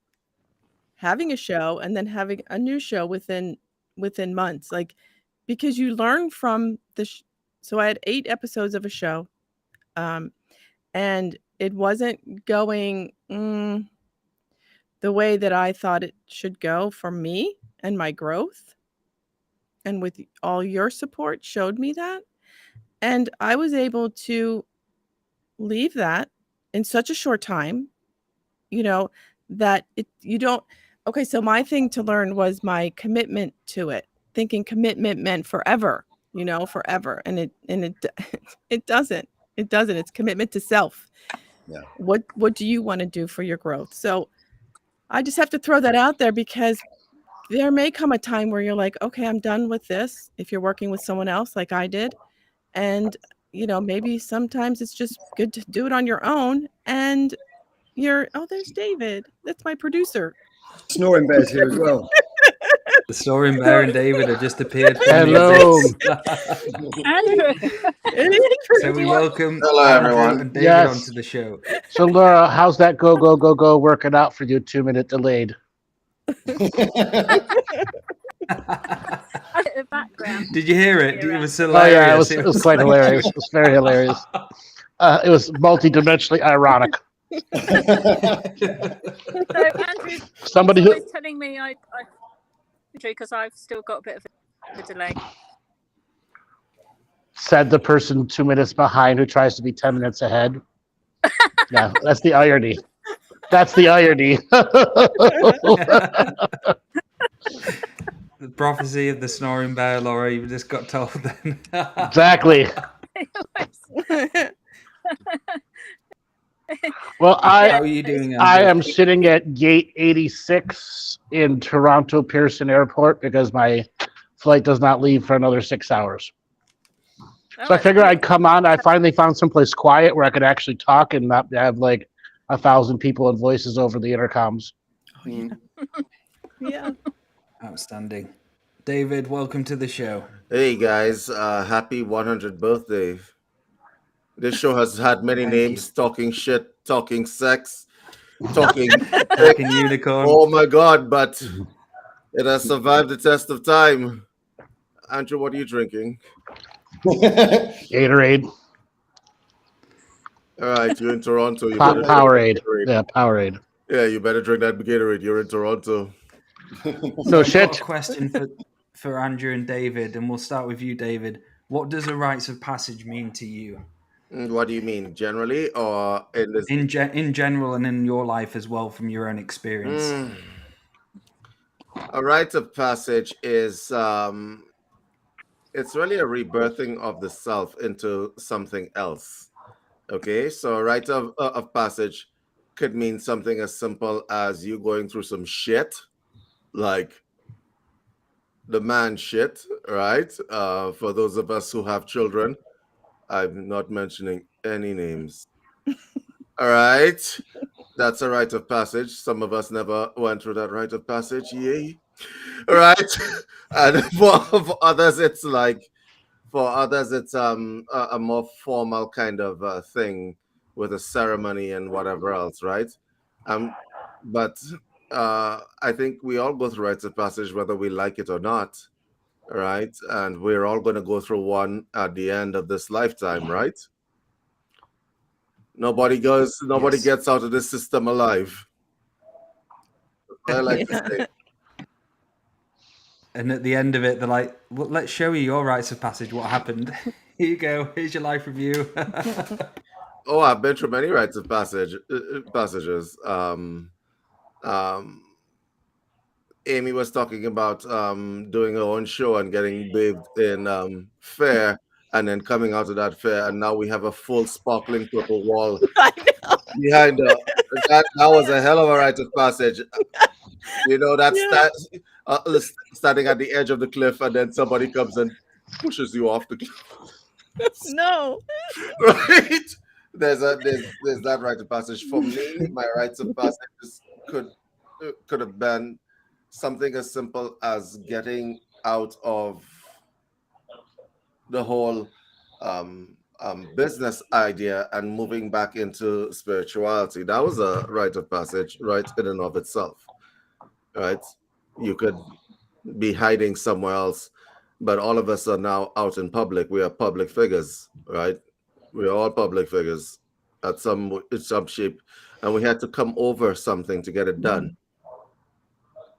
having a show and then having a new show within months? Like, because you learn from so I had 8 episodes of a show. And it wasn't going the way that I thought it should go for me and my growth. And with all your support showed me that. And I was able to leave that in such a short time, that you don't. Okay, so my thing to learn was my commitment to it, thinking commitment meant forever, forever. And it doesn't. It doesn't. It's commitment to self. Yeah. What do you want to do for your growth? So I just have to throw that out there, because there may come a time where you're like, okay, I'm done with this. If you're working with someone else like I did, and maybe sometimes it's just good to do it on your own. And there's David. That's my producer. Snoring Bear's here as well. The Snoring Bear and David have just appeared. Hello. Andrew. So we welcome everyone and David onto the show. So Laura, how's that go working out for you? 2-minute delayed. Background. Did you hear it? It was hilarious. Oh, yeah, it was quite hilarious. It was very hilarious. It was multi-dimensionally ironic. So Andrew, somebody who was telling me I because I've still got a bit of a delay. Said the person 2 minutes behind who tries to be 10 minutes ahead. Yeah, that's the irony. That's the irony. The prophecy of the Snoring Bear, Laura. You just got told then. Exactly. Well, how are you doing, Andrew? I am sitting at gate 86 in Toronto Pearson Airport because my flight does not leave for another 6 hours. So I figured I'd come on. I finally found someplace quiet where I could actually talk and not have like 1,000 people and voices over the intercoms. Oh, yeah. Yeah. Outstanding. David, welcome to the show. Hey guys, happy 100th birthday. This show has had many names: talking shit, talking sex, talking unicorn. Oh my god, but it has survived the test of time. Andrew, what are you drinking? Gatorade. All right, you're in Toronto. Powerade. Yeah, Powerade. Yeah, you better drink that Gatorade. You're in Toronto. No shit. I've got a question for Andrew and David, and we'll start with you, David. What does a rites of passage mean to you? What do you mean, generally, or in this? In general, and in your life as well, from your own experience. A rite of passage is it's really a rebirthing of the self into something else. Okay, so a rite of passage could mean something as simple as you going through some shit, like the man shit, right? For those of us who have children, I'm not mentioning any names. All right. That's a rite of passage. Some of us never went through that rite of passage. Yay. All right. And for others, it's like, a more formal kind of thing with a ceremony and whatever else, right? But I think we all go through rites of passage whether we like it or not, right? And we're all going to go through one at the end of this lifetime, right? Nobody Yes. gets out of this system alive. I like to say. And at the end of it, they're like, well, let's show you your rites of passage. What happened? Here you go. Here's your life review. Oh, I've been through many rites of passages. Amy was talking about doing her own show and getting bathed in fair, and then coming out of that fair, and now we have a full sparkling purple wall I know. behind her. That was a hell of a rite of passage. You know, that's Yeah. standing at the edge of the cliff, and then somebody comes and pushes you off the cliff. No. Right? There's that rite of passage. For me, my rites of passage could have been something as simple as getting out of the whole business idea and moving back into spirituality. That was a rite of passage, right, in and of itself. Right? You could be hiding somewhere else, but all of us are now out in public. We are public figures, right? We are all public figures in some shape, and we had to come over something to get it done.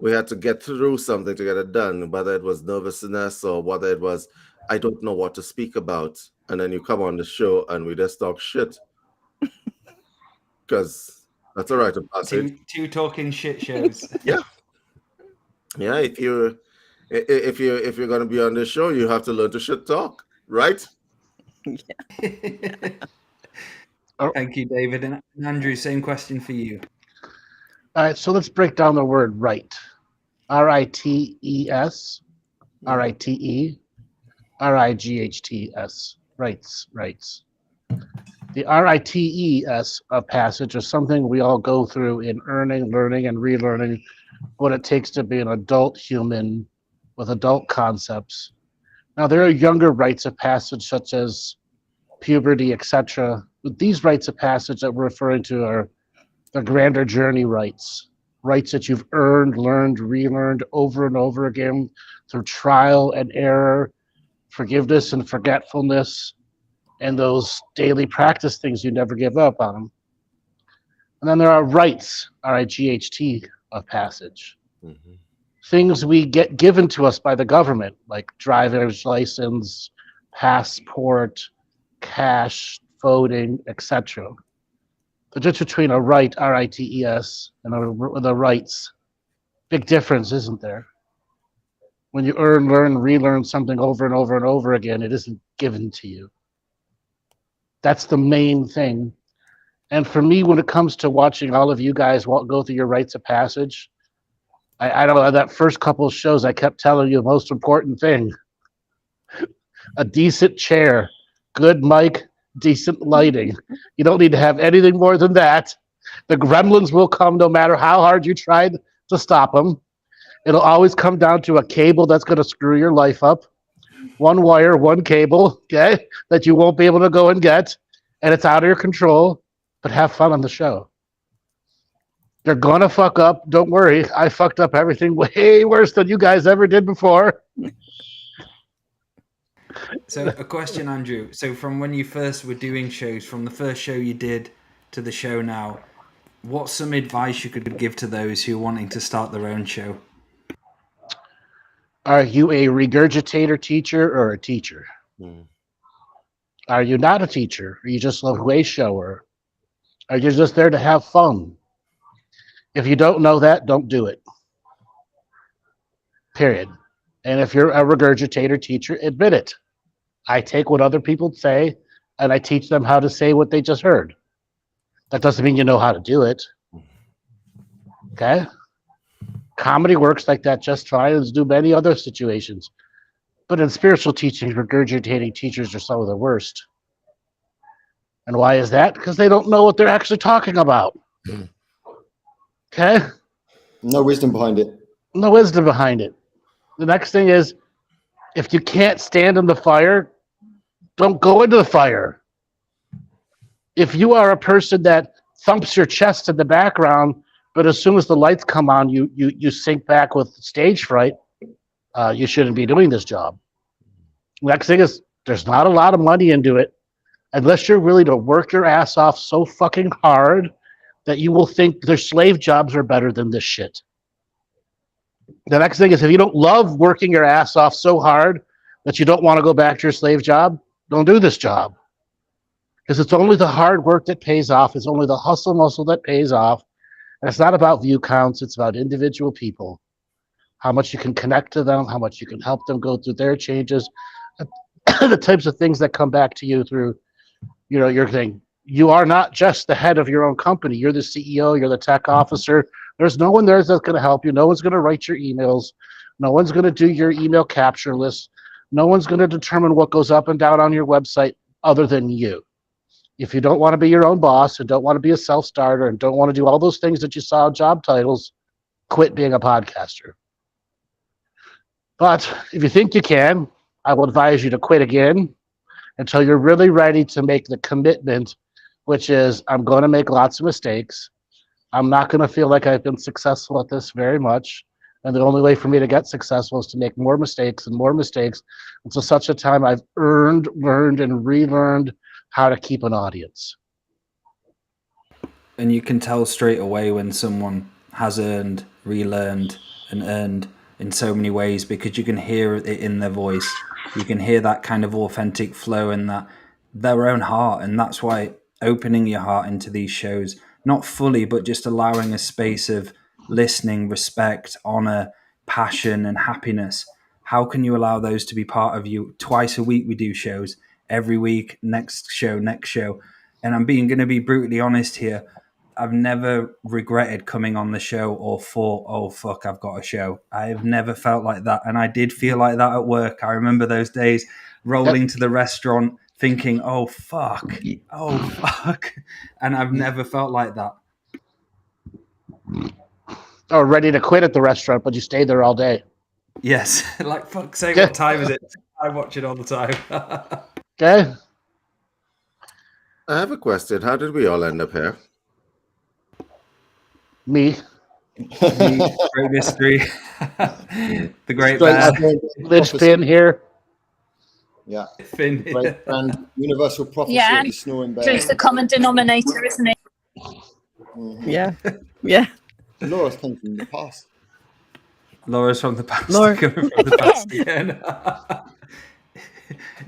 We had to get through something to get it done, whether it was nervousness or whether it was, I don't know what to speak about. And then you come on the show and we just talk shit. Because that's a rite of passage. Two talking shit shows. Yeah. Yeah, if you're going to be on this show, you have to learn to shit talk, right? Thank you, David. And Andrew, same question for you. All right, so let's break down the word right. R-I-T-E-S, R-I-T-E, R-I-G-H-T-S, rights. The R-I-T-E-S of passage is something we all go through in earning, learning, and relearning what it takes to be an adult human with adult concepts. Now, there are younger rites of passage, such as puberty, etc. But these rites of passage that we're referring to are the grander journey rites that you've earned, learned, relearned over and over again through trial and error, forgiveness and forgetfulness, and those daily practice things you never give up on them. And then there are rights, R-I-G-H-T, of passage. Mm-hmm. Things we get given to us by the government, like driver's license, passport, cash, voting, etc. The difference between a right, R-I-T-E-S, and the rights, big difference, isn't there? When you earn, learn, relearn something over and over and over again, it isn't given to you. That's the main thing. And for me, when it comes to watching all of you guys go through your rites of passage, I don't know, that first couple of shows, I kept telling you the most important thing. A decent chair, good mic, decent lighting. You don't need to have anything more than that. The gremlins will come no matter how hard you try to stop them. It'll always come down to a cable that's going to screw your life up. One wire, one cable, okay, that you won't be able to go and get, and it's out of your control, but have fun on the show. They're going to fuck up. Don't worry. I fucked up everything way worse than you guys ever did before. So a question, Andrew. So from when you first were doing shows, from the first show you did to the show now, what's some advice you could give to those who are wanting to start their own show? Are you a regurgitator teacher or a teacher? Are you not a teacher? Are you just a way shower? Are you just there to have fun? If you don't know that, don't do it. Period. And if you're a regurgitator teacher, admit it. I take what other people say and I teach them how to say what they just heard. That doesn't mean you know how to do it. Okay? Comedy works like that just fine, as do many other situations. But in spiritual teachings, regurgitating teachers are some of the worst. And why is that? Because they don't know what they're actually talking about. Okay? No wisdom behind it. No wisdom behind it. The next thing is, if you can't stand in the fire, don't go into the fire. If you are a person that thumps your chest in the background, but as soon as the lights come on, you sink back with stage fright, you shouldn't be doing this job. Next thing is, there's not a lot of money into it, unless you're willing to work your ass off so fucking hard that you will think their slave jobs are better than this shit. The next thing is, if you don't love working your ass off so hard that you don't want to go back to your slave job, don't do this job. Because it's only the hard work that pays off. It's only the hustle muscle that pays off. And it's not about view counts. It's about individual people. How much you can connect to them, how much you can help them go through their changes, the types of things that come back to you through, your thing. You are not just the head of your own company. You're the CEO. You're the tech officer. There's no one there that's going to help you. No one's going to write your emails. No one's going to do your email capture list. No one's going to determine what goes up and down on your website other than you. If you don't want to be your own boss and don't want to be a self-starter and don't want to do all those things that you saw in job titles, quit being a podcaster. But if you think you can, I will advise you to quit again until you're really ready to make the commitment, which is, I'm going to make lots of mistakes. I'm not going to feel like I've been successful at this very much. And the only way for me to get successful is to make more mistakes and more mistakes until such a time I've learned, and relearned how to keep an audience. And you can tell straight away when someone has earned, relearned, and earned in so many ways, because you can hear it in their voice. You can hear that kind of authentic flow in that their own heart. And that's why opening your heart into these shows, not fully, but just allowing a space of listening, respect, honor, passion, and happiness. How can you allow those to be part of you? Twice a week we do shows. Every week, next show. And I'm going to be brutally honest here. I've never regretted coming on the show or thought, oh, fuck, I've got a show. I have never felt like that. And I did feel like that at work. I remember those days rolling to the restaurant thinking, oh, fuck. And I've never felt like that. Or ready to quit at the restaurant, but you stayed there all day. Yes. Like, fuck's sake, what time is it? I watch it all the time. Okay. I have a question. How did we all end up here? Me. Great mystery. The great man. Liz Finn here. Yeah. Finn. Great and universal prophecy of the snoring bear. It's the common denominator, isn't it? Mm-hmm. Yeah. Laura's come from the past. Laura's from the past. Laura. Coming from the past again.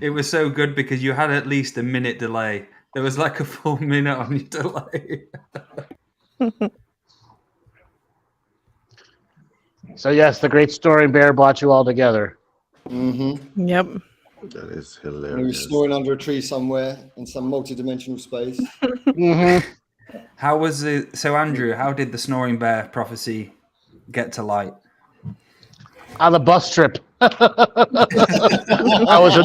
It was so good because you had at least a minute delay. There was like a full minute on your delay. So yes, the great snoring bear brought you all together. Mm-hmm. Yep. That is He was hilarious. snoring under a tree somewhere in some multi-dimensional space. Mm-hmm. How was it? So Andrew, how did the snoring bear prophecy get to light? On the bus trip. I was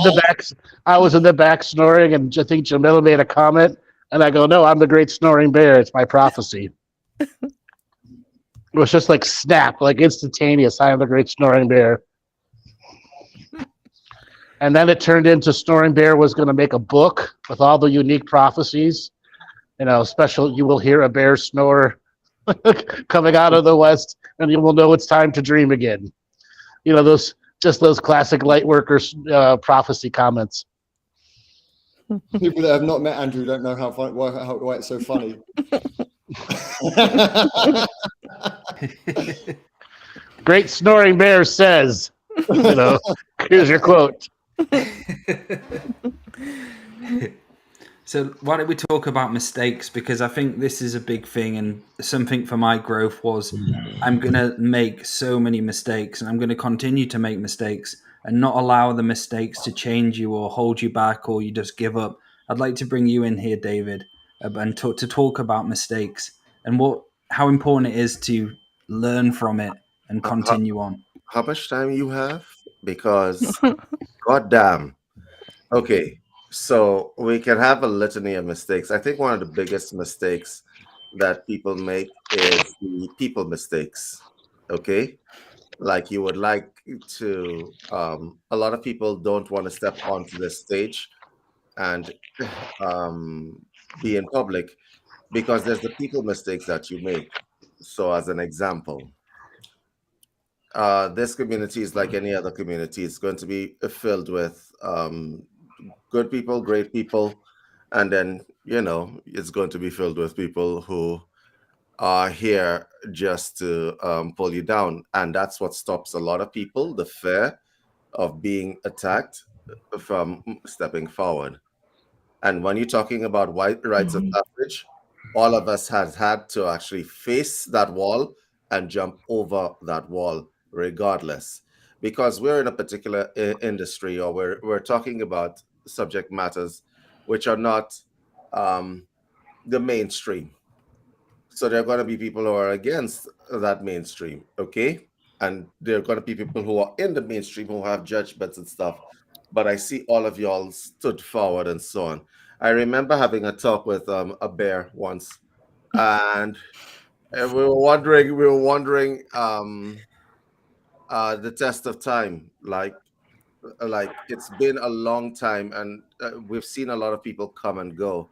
in the back snoring, and I think Jamila made a comment, and I go, no, I'm the great snoring bear. It's my prophecy. It was just like snap, like instantaneous. I am the great snoring bear. And then it turned into Snoring Bear was going to make a book with all the unique prophecies. Special, you will hear a bear snore coming out of the west, and you will know it's time to dream again. Those classic light workers prophecy comments. People that have not met Andrew don't know why it's so funny. Great Snoring Bear says, here's your quote. So why don't we talk about mistakes? Because I think this is a big thing, and something for my growth was I'm going to make so many mistakes, and I'm going to continue to make mistakes and not allow the mistakes to change you or hold you back or you just give up. I'd like to bring you in here, David. and to talk about mistakes and how important it is to learn from it and continue on. How much time you have? Because, goddamn. Okay, so we can have a litany of mistakes. I think one of the biggest mistakes that people make is the people mistakes. Okay, like you would like to. A lot of people don't want to step onto the stage and be in public because there's the people mistakes that you make. So, as an example, this community is like any other community. It's going to be filled with good people, great people, and then it's going to be filled with people who are here just to pull you down, and that's what stops a lot of people, the fear of being attacked, from stepping forward. And when you're talking about rites of passage, all of us has had to actually face that wall and jump over that wall regardless, because we're in a particular industry, or we're talking about subject matters which are not the mainstream. So there are going to be people who are against that mainstream, okay? And there are going to be people who are in the mainstream who have judgments and stuff. But I see all of y'all stood forward and so on. I remember having a talk with a bear once, and we were wondering the test of time. Like it's been a long time, and we've seen a lot of people come and go.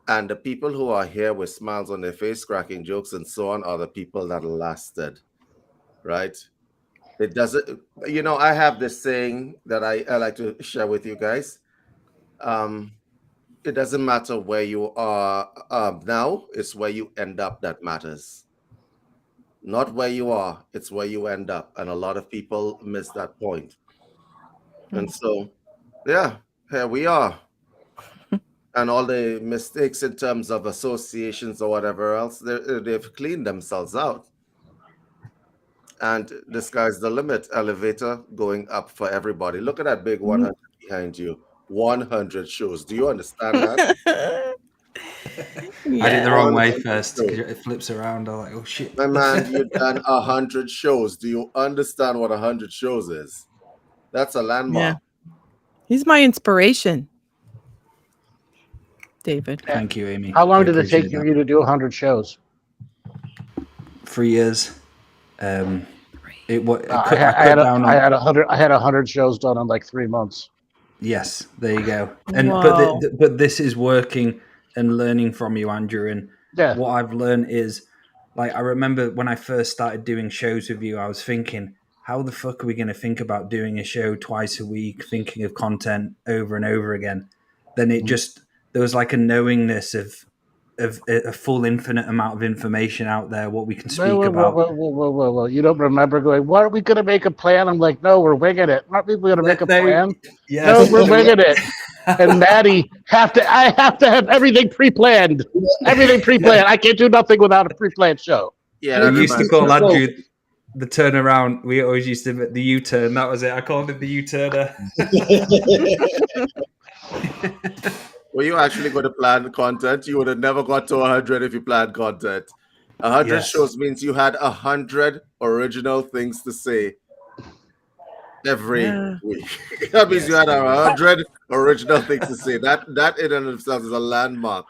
And the people who are here with smiles on their face, cracking jokes and so on, are the people that lasted, right? It doesn't, I have this saying that I like to share with you guys. It doesn't matter where you are now, it's where you end up that matters. Not where you are, it's where you end up. And a lot of people miss that point. And so, yeah, here we are. And all the mistakes in terms of associations or whatever else, they've cleaned themselves out. And the sky's the limit. Elevator going up for everybody. Look at that big 100 behind you. 100 shows. Do you understand that? I did the wrong way first because it flips around. I'm like, oh shit. My man, you've done 100 shows. Do you understand what 100 shows is? That's a landmark. Yeah. He's my inspiration, David. Thank you, Amy. How long did it take you to do 100 shows? 3 years. I had 100 shows done in like 3 months. Yes, there you go. And but this is working and learning from you, Andrew. And what I've learned is, like, I remember when I first started doing shows with you, I was thinking, how the fuck are we going to think about doing a show twice a week, thinking of content over and over again? Then there was like a knowingness of a full infinite amount of information out there, what we can speak about. Well, you don't remember going, what are we going to make a plan? I'm like, no, we're winging it. Aren't we going to make a plan? Yes. No, we're winging it. And Maty, I have to have everything pre-planned. Everything pre-planned. I can't do nothing without a pre-planned show. Yeah, we used to call Andrew the turnaround. We always used to the U-turn. That was it. I called him the U-turner. Were you actually going to plan content? You would have never got to 100 if you planned content. 100 shows means you had 100 original things to say every week. That means you had 100 original things to say. That in and of itself is a landmark.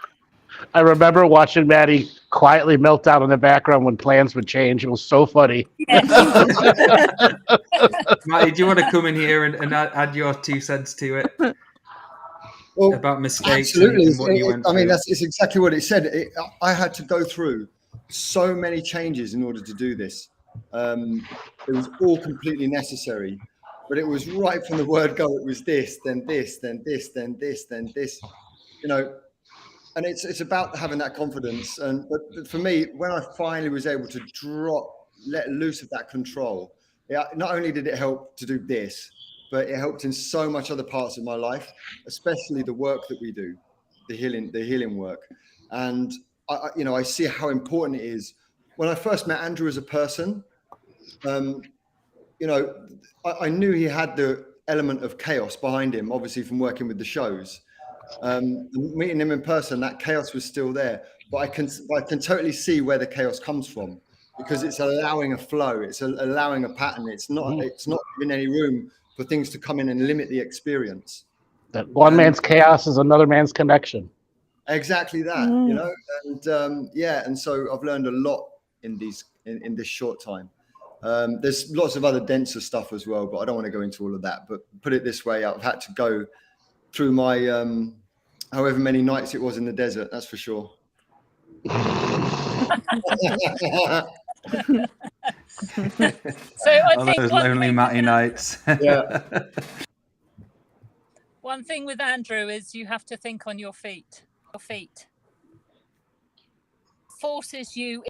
I remember watching Maty quietly melt down in the background when plans would change. It was so funny. Yes. Maty, do you want to come in here and add your 2 cents to it? Well, about mistakes. Absolutely. And what you went through. It's exactly what it said. I had to go through so many changes in order to do this. It was all completely necessary, but it was right from the word go. It was this, then this, then this, then this, then this, and it's about having that confidence. But for me, when I finally was able to let loose of that control, not only did it help to do this, but it helped in so much other parts of my life, especially the work that we do, the healing work. And I see how important it is. When I first met Andrew as a person, I knew he had the element of chaos behind him, obviously from working with the shows. Meeting him in person, that chaos was still there, but I can totally see where the chaos comes from, because it's allowing a flow, it's allowing a pattern. It's not giving any room for things to come in and limit the experience. That one man's chaos is another man's connection. Exactly that, you know, and and so I've learned a lot in this short time. There's lots of other denser stuff as well, but I don't want to go into all of that. But put it this way, I've had to go through my however many nights it was in the desert, that's for sure. So I think those lonely Maty nights. Yeah. One thing with Andrew is you have to think on your feet. Your feet forces you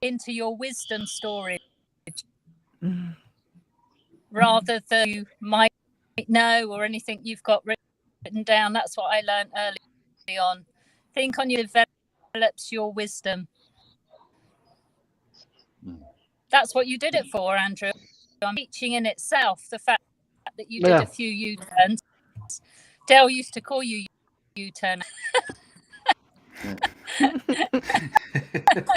into your wisdom storage rather than you might know or anything you've got written down. That's what I learned early on. Think on your develops your wisdom. That's what you did it for, Andrew. I'm teaching in itself the fact that you did a few U-turns. Dale used to call you U-turn.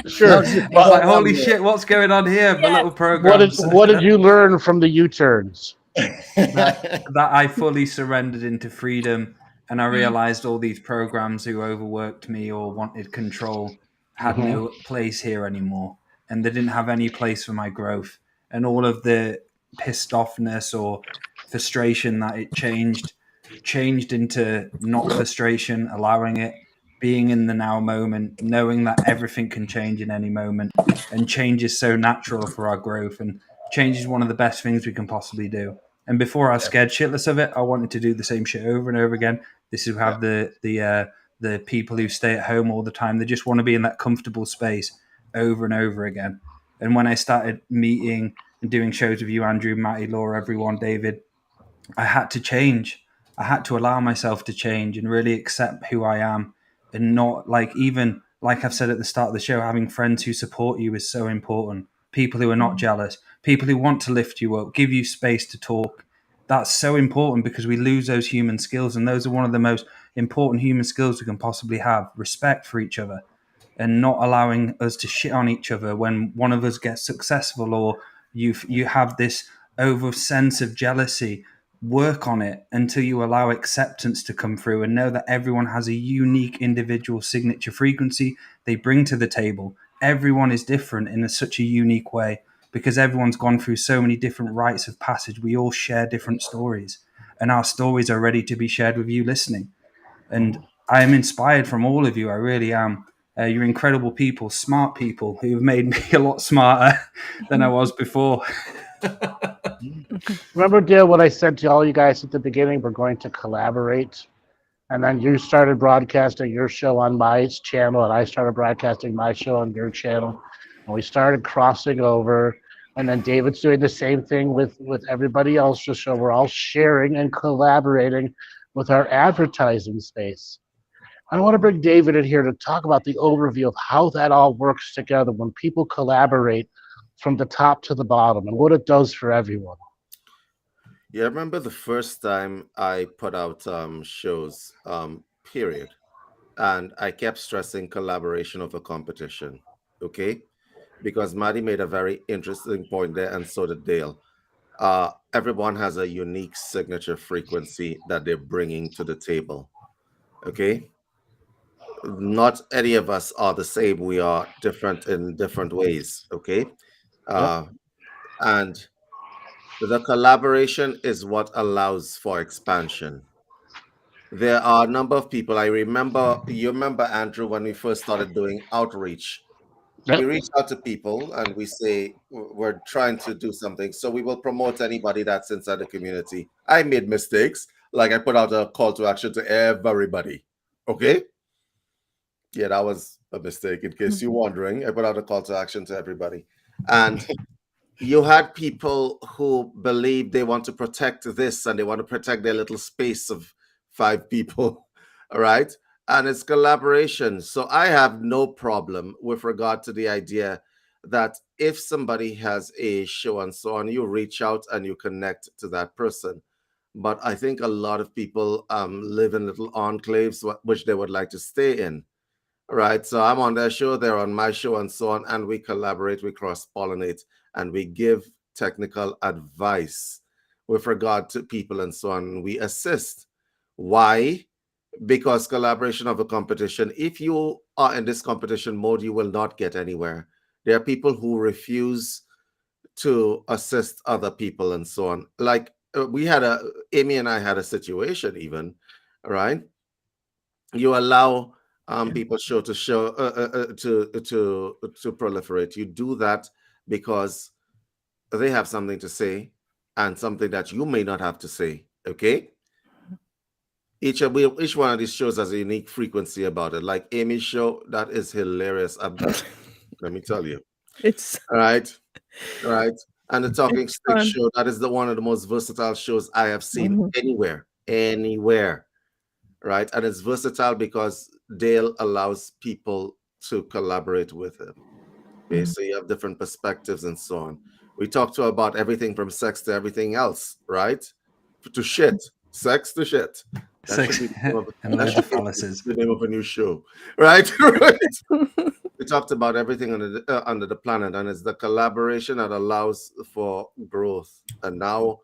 Sure. Like, holy shit, what's going on here? The little programs. What did you learn from the U-turns? that I fully surrendered into freedom, and I realized all these programs who overworked me or wanted control had no place here anymore, and they didn't have any place for my growth. And all of the pissed offness or frustration that it changed into not frustration, allowing it, being in the now moment, knowing that everything can change in any moment, and change is so natural for our growth, and change is one of the best things we can possibly do. And before I was scared shitless of it, I wanted to do the same shit over and over again. This is how the people who stay at home all the time, they just want to be in that comfortable space over and over again. And when I started meeting and doing shows with you, Andrew, Maty, Laura, everyone, David, I had to change. I had to allow myself to change and really accept who I am, and not even like I've said at the start of the show, having friends who support you is so important. People who are not jealous, people who want to lift you up, give you space to talk. That's so important, because we lose those human skills, and those are one of the most important human skills we can possibly have. Respect for each other, and not allowing us to shit on each other when one of us gets successful, or you have this over sense of jealousy. Work on it until you allow acceptance to come through, and know that everyone has a unique individual signature frequency they bring to the table. Everyone is different in such a unique way, because everyone's gone through so many different rites of passage. We all share different stories, and our stories are ready to be shared with you listening. And I am inspired from all of you. I really am. You're incredible people, smart people who have made me a lot smarter than I was before. Remember, Dale, what I said to all you guys at the beginning? We're going to collaborate. And then you started broadcasting your show on my channel, and I started broadcasting my show on your channel. And we started crossing over. And then David's doing the same thing with everybody else. Just so we're all sharing and collaborating with our advertising space. I want to bring David in here to talk about the overview of how that all works together when people collaborate from the top to the bottom, and what it does for everyone. Yeah, I remember the first time I put out shows, period. And I kept stressing collaboration over competition, okay? Because Maty made a very interesting point there, and so did Dale. Everyone has a unique signature frequency that they're bringing to the table, okay? Not any of us are the same. We are different in different ways, okay? And the collaboration is what allows for expansion. There are a number of people. You remember, Andrew, when we first started doing outreach, we reach out to people and we say, we're trying to do something. So we will promote anybody that's inside the community. I made mistakes. Like I put out a call to action to everybody. Okay? Yeah, that was a mistake. In case you're wondering, I put out a call to action to everybody. And you had people who believe they want to protect this and they want to protect their little space of 5 people, all right? And it's collaboration. So I have no problem with regard to the idea that if somebody has a show and so on, you reach out and you connect to that person. but I think a lot of people live in little enclaves which they would like to stay in. Right. So I'm on their show, they're on my show, and so on. And we collaborate, we cross-pollinate, and we give technical advice with regard to people and so on. We assist. Why? Because collaboration of a competition, if you are in this competition mode, you will not get anywhere. There are people who refuse to assist other people and so on. Like Amy and I had a situation even, right? You allow people to proliferate. You do that because they have something to say and something that you may not have to say. Okay. Each one of these shows has a unique frequency about it. Like Amy's show, that is hilarious. Let me tell you. It's right. And the Talking It's Stick fun. show, that is one of the most versatile shows I have seen anywhere. Right. And it's versatile because Dale allows people to collaborate with him. Okay, so you have different perspectives and so on. We talked about everything from sex to everything else, right? To shit. Sex to shit. Sex and loads of phalluses. The name of a new show, right? We talked about everything under the planet, and it's the collaboration that allows for growth. And now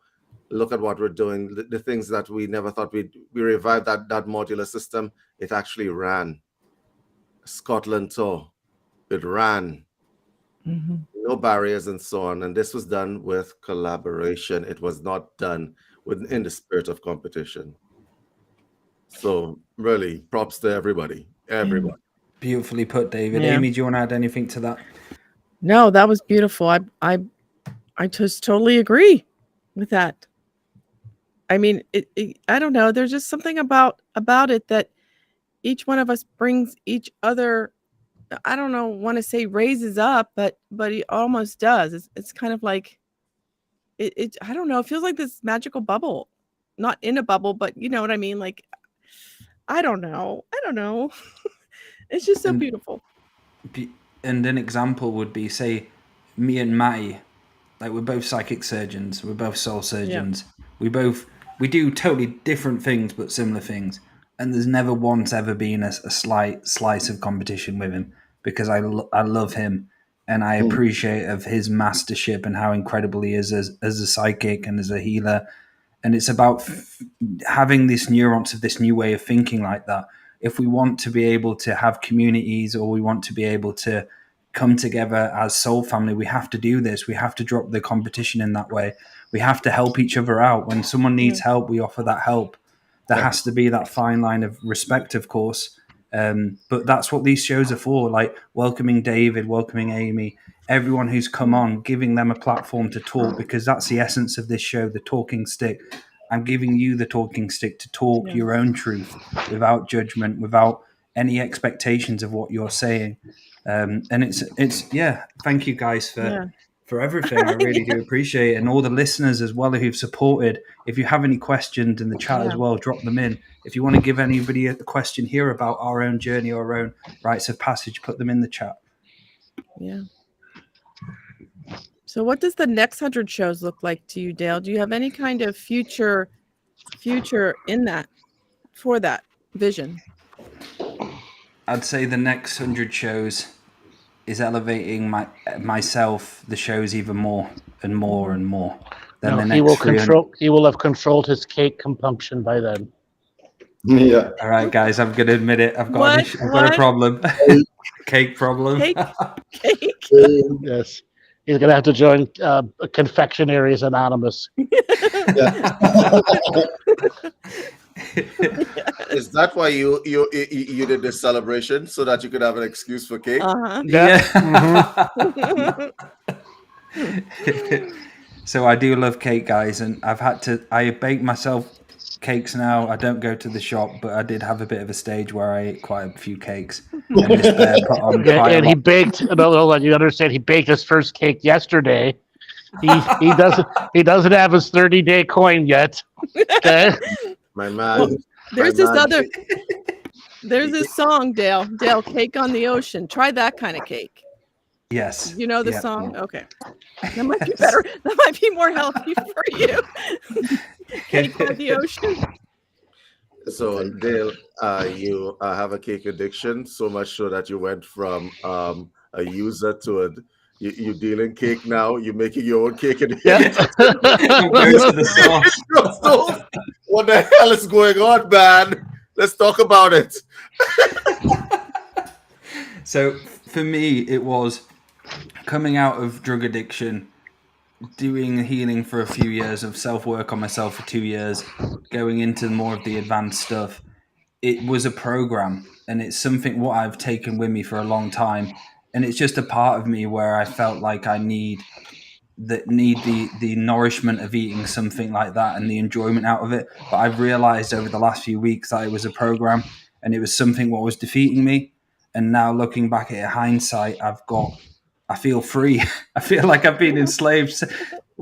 look at what we're doing. The things that we never thought we revived that modular system. It actually ran. Scotland tour. It ran. No barriers and so on. And this was done with collaboration. It was not done in the spirit of competition. So really, props to everybody. Beautifully put, David. Yeah. Amy, do you want to add anything to that? No, that was beautiful. I just totally agree with that. I mean, I don't know. There's just something about it that each one of us brings each other. I don't know, want to say raises up, but it almost does. It's kind of like it. I don't know. It feels like this magical bubble, not in a bubble, but you know what I mean. Like, I don't know. It's just so beautiful. And an example would be, say, me and Maty, like we're both psychic surgeons, we're both soul surgeons. Yeah. We do totally different things, but similar things. And there's never once ever been a slight slice of competition with him, because I love him and I appreciate of his mastership and how incredible he is as a psychic and as a healer. And it's about having this nuance of this new way of thinking like that. If we want to be able to have communities, or we want to be able to come together as soul family, we have to do this. We have to drop the competition in that way. We have to help each other out. When someone needs help, we offer that help. There has to be that fine line of respect, of course. But that's what these shows are for, like welcoming David, welcoming Amy, everyone who's come on, giving them a platform to talk, because that's the essence of this show, the talking stick. I'm giving you the talking stick to talk your own truth without judgment, without any expectations of what you're saying. And it's thank you guys for everything. I really do appreciate it. And all the listeners as well who've supported. If you have any questions in the chat as well, drop them in. If you want to give anybody a question here about our own journey, our own rites of passage, put them in the chat. Yeah. So what does the next 100 shows look like to you, Dale? Do you have any kind of future in that, for that vision? I'd say the next 100 shows is elevating myself, the shows, even more and more and more. Then the next he will have controlled his cake compunction by then. Yeah. All right, guys, I'm going to admit it. I've got a problem. Cake problem. Cake. Yes. He's going to have to join Confectionaries Anonymous. Is that why you did this celebration, so that you could have an excuse for cake? Yeah. So I do love cake, guys, and I bake myself cakes now. I don't go to the shop, but I did have a bit of a stage where I ate quite a few cakes. And he baked. No, you understand? He baked his first cake yesterday. He doesn't have his 30-day coin yet. Okay. My man. Well, there's this song, Dale, Cake on the Ocean. Try that kind of cake. Yes. You know the Yeah. song? Okay. That might be better. That might be more healthy for you. Cake by the ocean. So Dale, you have a cake addiction, so much so that you went from a user to a you dealing cake now. You're making your own cake and Yep. I'm going to the source. What the hell is going on, man? Let's talk about it. So for me, it was coming out of drug addiction, doing healing for a few years, of self-work on myself for 2 years, going into more of the advanced stuff. It was a program, and it's something what I've taken with me for a long time. And it's just a part of me where I felt like I need the nourishment of eating something like that and the enjoyment out of it. But I've realized over the last few weeks that it was a program, and it was something what was defeating me. And now looking back at it, hindsight, I feel free. I feel like I've been enslaved,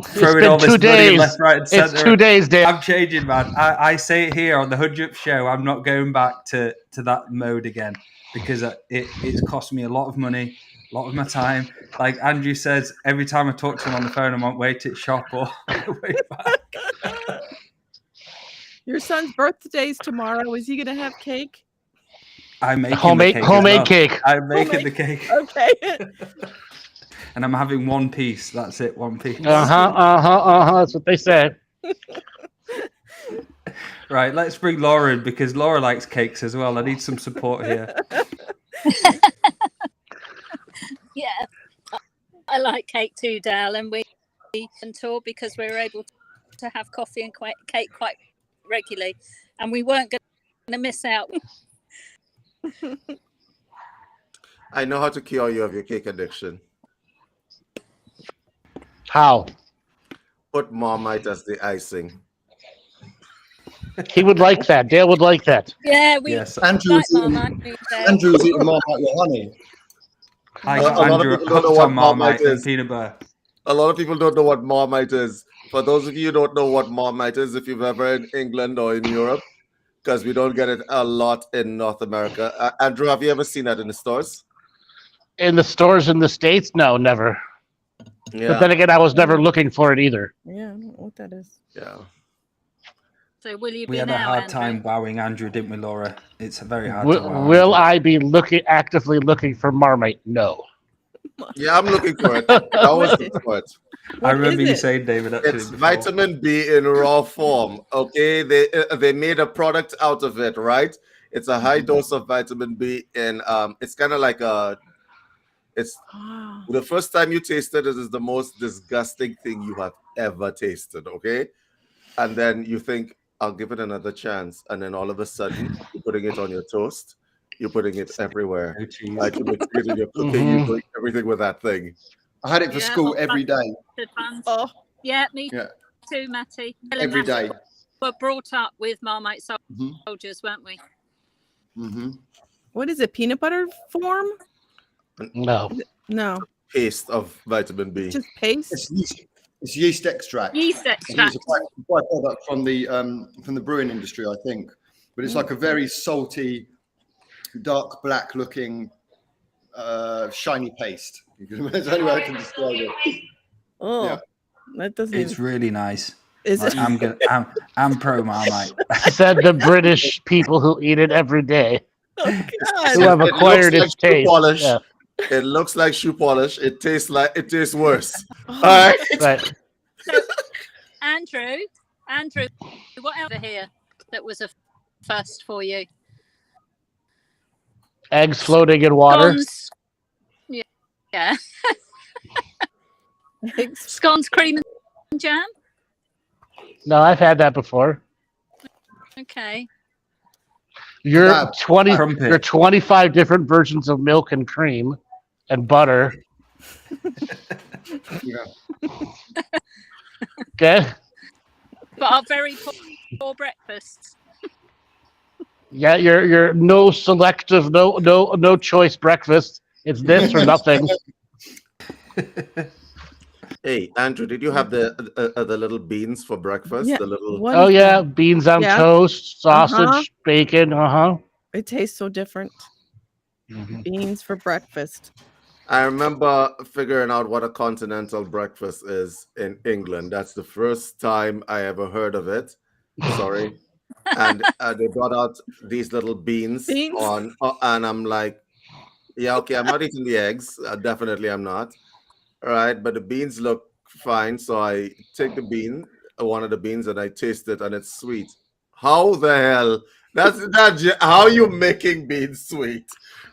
throwing all this money left, right, and center. It's 2 days, Dave. I'm changing, man. I say it here on the 100th show. I'm not going back to that mode again, because it's cost me a lot of money, a lot of my time. Like Andrew says, every time I talk to him on the phone, I'm on way to shop or on the way back. Your son's birthday's tomorrow. Is he going to have cake? I'm making Homemade cake. I'm making the cake. Okay. And I'm having one piece. That's it, one piece. That's what they said. Right, let's bring Laura in, because Laura likes cakes as well. I need some support here. Yeah, I like cake too, Dale, and we tour because we were able to have coffee and cake quite regularly, and we weren't going to miss out. I know how to cure you of your cake addiction. How? Put Marmite as the icing. He would like that. Dale would like that. Yeah, we Yes. Andrew's eating Marmite with honey. I A got lot of Andrew people don't know hooked what on Marmite Marmite and is. peanut butter. A lot of people don't know what Marmite is. For those of you who don't know what Marmite is, if you've ever in England or in Europe, because we don't get it a lot in North America. Andrew, have you ever seen that in the stores? In the stores in the States? No, never. Yeah. But then again, I was never looking for it either. Yeah, I don't know what that is. Yeah. So will you We be had now, a hard Andrew? time wowing Andrew, didn't we, Laura? It's very hard to wow. Will Andrew. I be actively looking for Marmite? Yeah, I'm looking for it. I was looking for it. I remember is you it? saying, David, actually. It's before. vitamin B in raw form. Okay, they made a product out of it, right? It's a high dose of vitamin B, and it's kind of like it's the first time you taste it, it is the most disgusting thing you have ever tasted. Okay, and then you think, I'll give it another chance, and then all of a sudden you're putting it on your toast, you're putting it everywhere. No cheese. Like you're mixing it in your cooking, you're doing everything with that thing. I had it for Yeah, school hot every day. Oh, Yeah, me Yeah. too, Maty. Every day. We're brought up with Marmite Mhm. soldiers, weren't we? Mm-hmm. what is it? Peanut butter form? No. No, Paste of vitamin B. just paste. It's yeast extract. Yeast I think extract. it's a byproduct from the brewing industry, I think. But it's like a very salty, dark black looking, shiny paste. That's the only way I can describe it. Oh, Yeah. that doesn't. It's Even, really nice. is Like, it? I'm pro Marmite. Said the British people who eat it every day, Oh, who God. have It acquired looks like its shoe taste. polish. Yeah, It looks like shoe polish. It tastes worse. Oh, All right. right. So, Andrew, what else here that was a first for you? Eggs floating in water. Scones. Yeah. Scones, cream and jam. No, I've had that before. Okay. You're Wow. 20. Crumpet. You're 25 different versions of milk and cream and butter. Yeah. Okay. But our very poor breakfasts. Yeah, you're no selective, no choice breakfast. It's this or nothing. Hey, Andrew, did you have the little beans for breakfast? Yeah. The little What Oh is yeah, that? beans on Yeah. toast, sausage, Uh-huh. bacon. It tastes so different. Beans for breakfast. I remember figuring out what a continental breakfast is in England. That's the first time I ever heard of it. Sorry. And they brought out these little beans, Beans? and I'm like, yeah, okay, I'm not eating the eggs. Definitely I'm not. All right, but the beans look fine. So I take the bean, one of the beans, and I taste it, and it's sweet. How the hell? How you making beans sweet?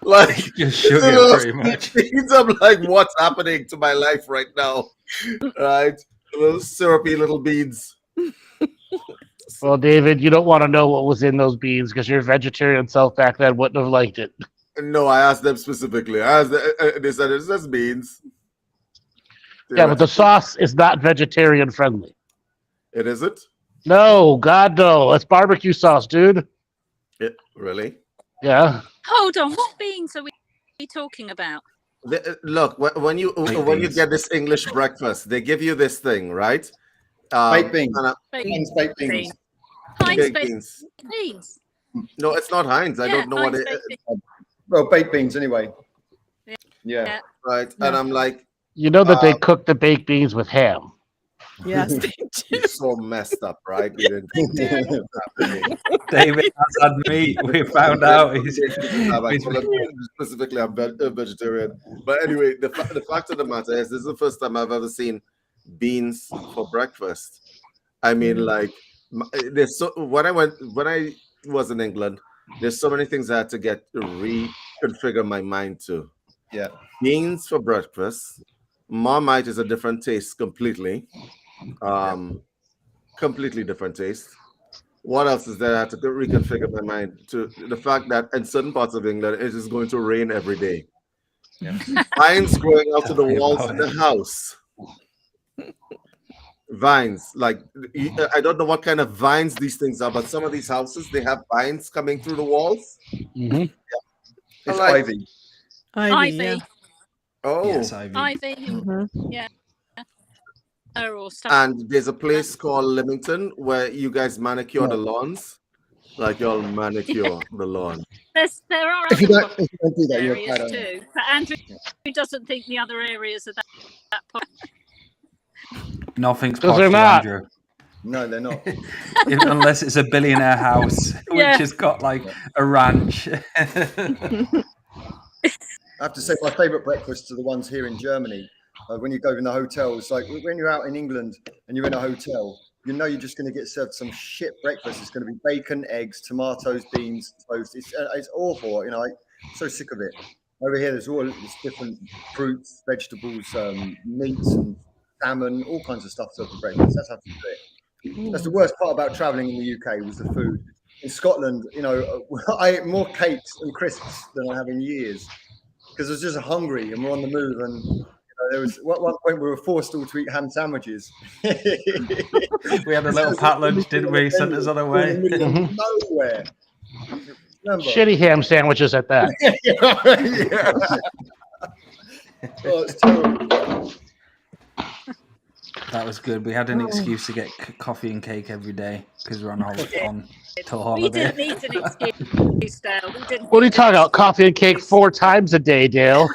Like Just sugar, pretty much. beans, I'm like, what's happening to my life right now? Right, little syrupy little beans. Well, David, you don't want to know what was in those beans because your vegetarian self back then wouldn't have liked it. No, I asked them specifically. I asked them, they said it's just beans. Yeah, but the sauce is not vegetarian friendly. It isn't? No, God, no. That's barbecue sauce, dude. Really? Yeah. Hold on, what beans are we talking about? Look, when you beans. get this English breakfast, they give you this thing, right? Baked beans. Beans. Baked beans. Heinz Baked baked beans. beans. No, it's not Heinz. I don't know what Heinz it baked is. Well, baked beans anyway. Yeah. Yeah. Right. Yeah. And I'm like, You know that they cook the baked beans with ham. Yes, they do. you're so messed up, right? We didn't David has had meat. We found out he's specifically I'm a vegetarian. But anyway, the fact of the matter is, this is the first time I've ever seen beans for breakfast. I mean, like, there's when I was in England, there's so many things I had to get to reconfigure my mind to. Yeah. Beans for breakfast. Marmite is a different taste completely. Completely different taste. What else is there? I had to reconfigure my mind to the fact that in certain parts of England it is going to rain every day. Yeah. Vines growing out of the Tell me walls about of the it. house. Vines, like, I don't know what kind of vines these things are, but some of these houses, they have vines coming through the walls. Mm-hmm. It's Like- ivy. Ivy, yeah. Ivy. Oh, Yes, Ivy. Ivy. Mhm. Or stuff. and there's a place called Leamington where you guys manicure the lawns. Like, y'all manicure the lawn. There are If you other don't do that, you're areas bad. too. But Andrew doesn't think the other areas are that popular. Nothing's Because posh they're to not. Andrew. No, they're not. Unless it's a billionaire house, which Yeah. has got like a ranch. I have to say, my favourite breakfasts are the ones here in Germany. When you go in the hotels, like when you're out in England and you're in a hotel, you know you're just going to get served some shit breakfast. It's going to be bacon, eggs, tomatoes, beans, toast. It's awful. You know, I'm so sick of it. Over here, there's all this different fruits, vegetables, meats, and salmon, all kinds of stuff served for breakfast. That's how to do it. That's the worst part about traveling in the UK was the food. In Scotland, you know, I ate more cakes and crisps than I have in years because I was just hungry and we're on the move. And you know, there was at one point we were forced all to eat ham sandwiches. We had a little pat lunch, didn't we? Sent us on our way. In the middle of nowhere. Remember? Shitty ham sandwiches at that. Yeah. Oh, it's terrible. That was good. We had an excuse to get coffee and cake every day because we're on tour We didn't holiday. need an excuse, Dale. We didn't What are you need talking about? Coffee and cake 4 times a day, Dale.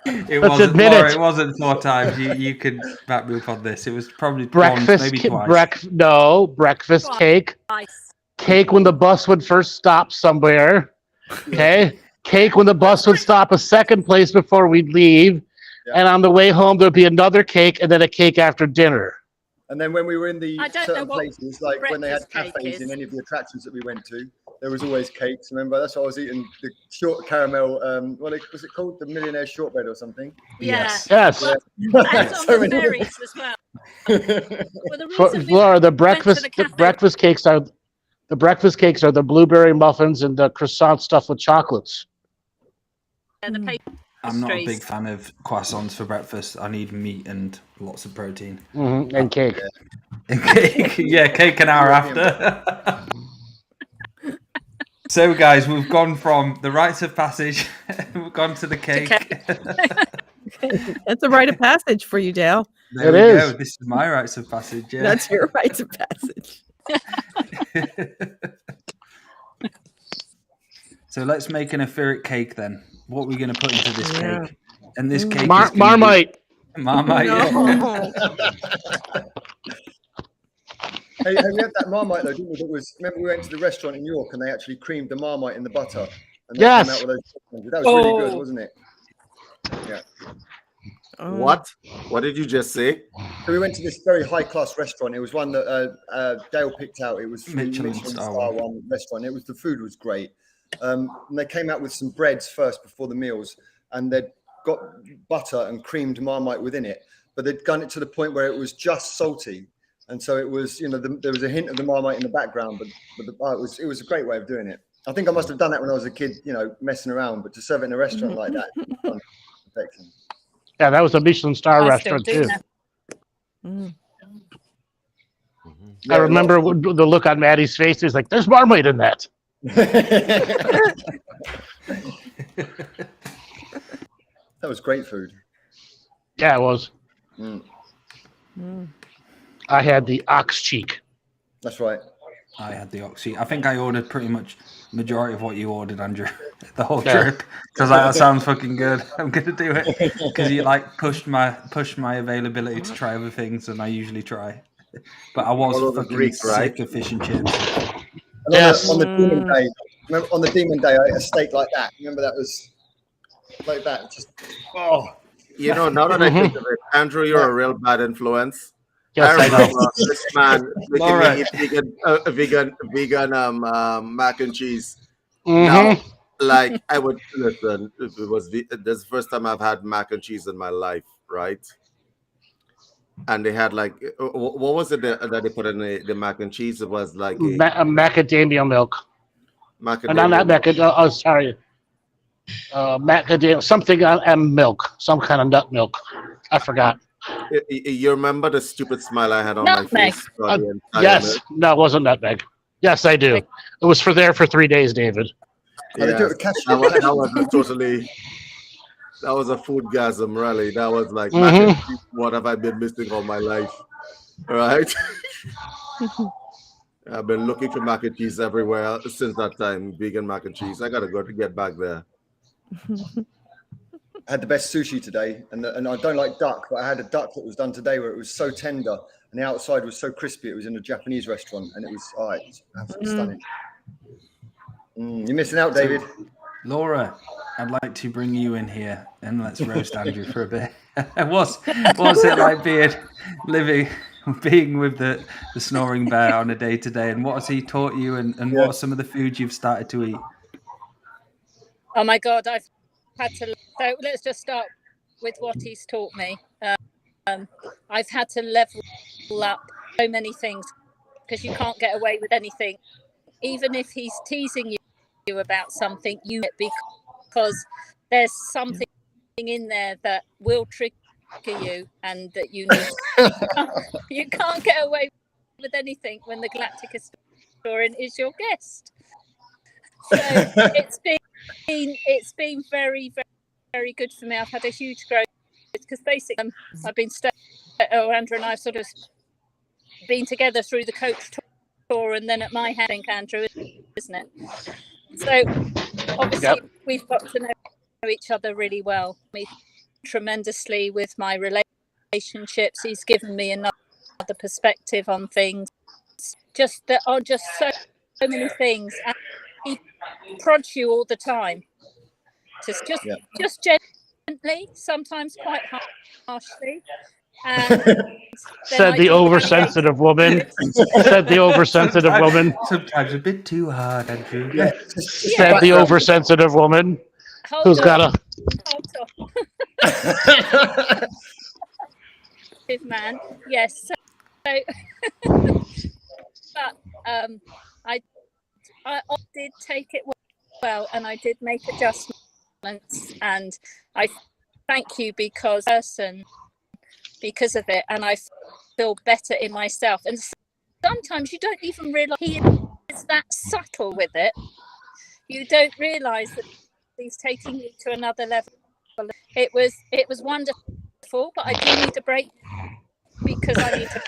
It Let's wasn't admit more, it. it wasn't 4 times. You could back me up on this. It was probably Breakfast, once, maybe twice. breakfast cake. Twice. Cake when the bus would first stop somewhere. Okay. Cake when the bus would stop a second place before we'd leave. Yeah. And on the way home, there'd be another cake and then a cake after dinner. And then when we were in the I don't know certain what places, like when they had breakfast cake cafes is. in any of the attractions that we went to, there was always cakes. Remember, that's what I was eating, the short caramel. What was it called? The millionaire shortbread or something? Yes. Yes. Well, and So some many- berries as well. Well, the reason we Laura, the went to breakfast the cafe- breakfast cakes are the blueberry muffins and the croissant stuffed with chocolates. the I'm not a big pastries. fan of croissants for breakfast. I need meat and lots of protein. Mhm, and cake. And cake, yeah, cake an hour after. So, guys, we've gone from the rites of passage, we've gone to the cake. That's a rite of passage for you, Dale. There It we is. go. This is my rites of passage. Yeah. That's your rites of passage. So let's make an etheric cake then. what we're going to put into this cake. And this cake is Marmite. Marmite. No. Hey, we had that Marmite though, didn't we? Remember we went to the restaurant in York and they actually creamed the Marmite in the butter. And they Yes. came out with those. That was really good, wasn't it? Yeah. What? What did you just say? So we went to this very high-class restaurant. It was one that Dale picked out. It was Michelin star one restaurant. The food was great. And they came out with some breads first before the meals, and they'd got butter and creamed Marmite within it. But they'd done it to the point where it was just salty, and so it was, there was a hint of the Marmite in the background. But it was a great way of doing it. I think I must have done that when I was a kid, messing around. But to serve it in a restaurant like that, perfection. Yeah, that was a Michelin star restaurant too. I remember the look on Maddie's face. He's like, "There's Marmite in that." That was great food. Yeah, it was. I had the ox cheek. That's right. I had the oxy. I think I ordered pretty much majority of what you ordered, Andrew, the whole trip. Because that sounds fucking good. I'm gonna do it because you pushed my availability to try other things, and I usually try. But I was fucking sick of fish and chips. Yes. On the Demon Day, remember, on the Demon Day, I ate a steak like that. Remember that was like that. Just now that I think of it, Andrew, you're a real bad influence. Yes, I know. This man making me eat vegan mac and cheese. Now, like I would listen. This is the first time I've had mac and cheese in my life, right? And they had like, what was it that they put in the mac and cheese? It was like macadamia milk. Macadamia. Not macadamia. Oh, sorry. Macadamia, something and milk, some kind of nut milk. I forgot. You remember the stupid smile I had on Nutmeg. my face? Yes, no, it wasn't nutmeg. Yes, I do. It was for 3 days, David. Yeah, that was a foodgasm, really. That was like, what have I been missing all my life? Right? I've been looking for mac and cheese everywhere since that time, vegan mac and cheese. I gotta go to get back there. I had the best sushi today, and I don't like duck, but I had a duck that was done today where it was so tender and the outside was so crispy. It was in a Japanese restaurant, and it was absolutely stunning. You're missing out, David. Laura, I'd like to bring you in here and let's roast Andrew for a bit. What's it like being with the snoring bear on a day to day, and what has he taught you, and what are some of the foods you've started to eat? Oh my God, I've had to. So let's just start with what he's taught me. I've had to level up so many things because you can't get away with anything, even if he's teasing you about something. Because there's something in there that will trigger you, and that you can't get away with anything when the Galactic Historian is your guest. So it's been very, very, very good for me. I've had a huge growth because basically I've been Andrew and I've sort of been together through the coach tour, and then at my house, I think, Andrew, isn't it? So obviously we've got to know each other really well. Me tremendously with my relationships. He's given me another perspective on things. Just that are just so many things. And he prods you all the time. Just gently, sometimes quite harshly. Said the oversensitive woman. Said the oversensitive woman. Sometimes a bit too hard, Andrew. Said the oversensitive woman. Who's got a man? Yes. So but I did take it well, and I did make adjustments, and I thank you because of it, and I feel better in myself. And sometimes you don't even realize he is that subtle with it. You don't realize that he's taking you to another level. It was wonderful, but I do need a break because I need to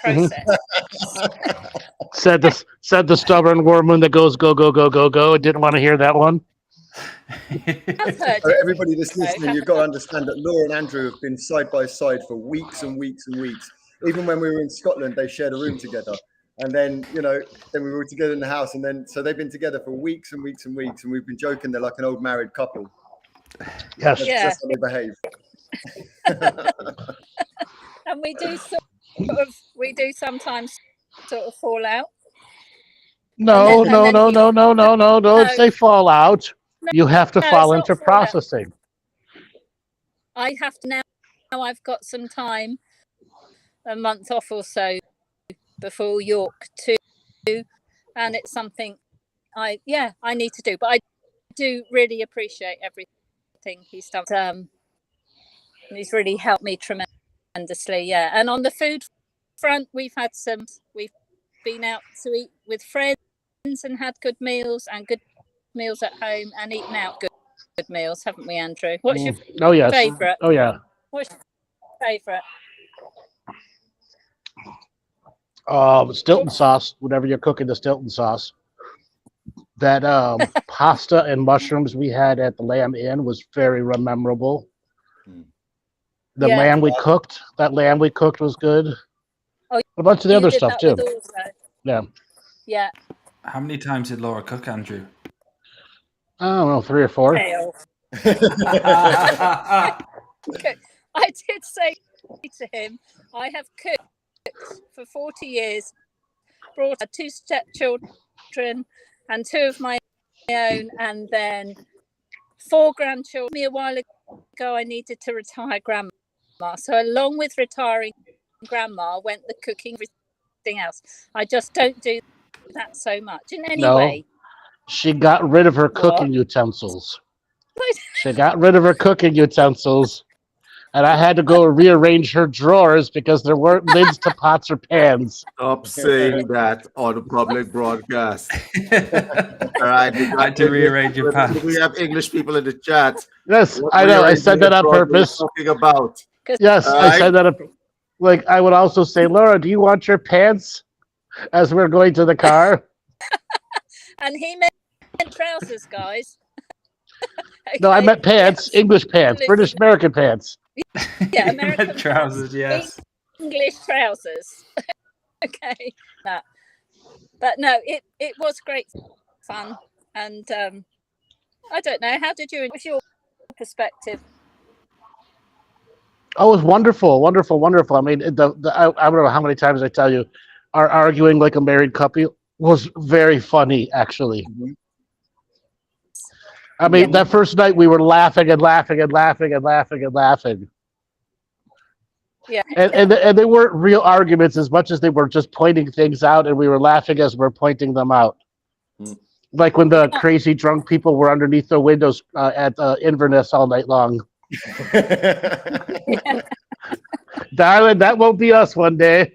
process. Said the stubborn woman that goes go go go go go. Didn't want to hear that one. I've heard So it. everybody that's listening, you've got to understand that Laura and Andrew have been side by side for weeks and weeks and weeks. Even when we were in Scotland, they shared a room together. And then, then we were together in the house. And then, so they've been together for weeks and weeks and weeks. And we've been joking they're like an old married couple. Yes. That's how they behave. And we do sometimes sort of fall out. No, don't say fall out. You have to No, fall it's into not fall out. processing. I have to now I've got some time, a month off or so before York too, and it's something I need to do. But I do really appreciate everything he's done. He's really helped me tremendously. Yeah, and on the food front, we've been out to eat with friends and had good meals at home and eaten out good meals, haven't we, Andrew? What's your favourite? Oh yeah. What's your favourite? Stilton sauce, whenever you're cooking the Stilton sauce. That pasta and mushrooms we had at the Lamb Inn was very memorable. The lamb we cooked was good. Oh, a bunch of the other stuff too. Yeah. Yeah. How many times did Laura cook, Andrew? I don't know, 3 or 4. I did say to him, I have cooked for 40 years, brought 2 stepchildren and 2 of my own, and then 4 grandchildren. A while ago, I needed to retire grandma. So along with retiring grandma went the cooking, everything else. I just don't do that so much in any way. She got rid of her cooking utensils. And I had to go rearrange her drawers because there weren't lids to pots or pans. Stop saying that on a public broadcast. All right, I had to rearrange your pants. We have English people in the chat. Yes, I know. I said that on purpose. Talking about. Yes, I said that. Like, I would also say, Laura, do you want your pants as we're going to the car? And he meant trousers, guys. Okay. No, I meant pants, English pants, British American pants. Yeah, American trousers, yes. English trousers. Okay. No. But no, it was great fun. And I don't know, how did you, what's your perspective? Oh, it was wonderful. I mean, I don't know how many times I tell you, our arguing like a married couple was very funny, actually. Mm-hmm. I mean, that first night we were laughing. Yeah. And they weren't real arguments as much as they were just pointing things out, and we were laughing as we're pointing them out. Mm. Like when the crazy drunk people were underneath the windows at Inverness all night long. Darling, that won't be us one day.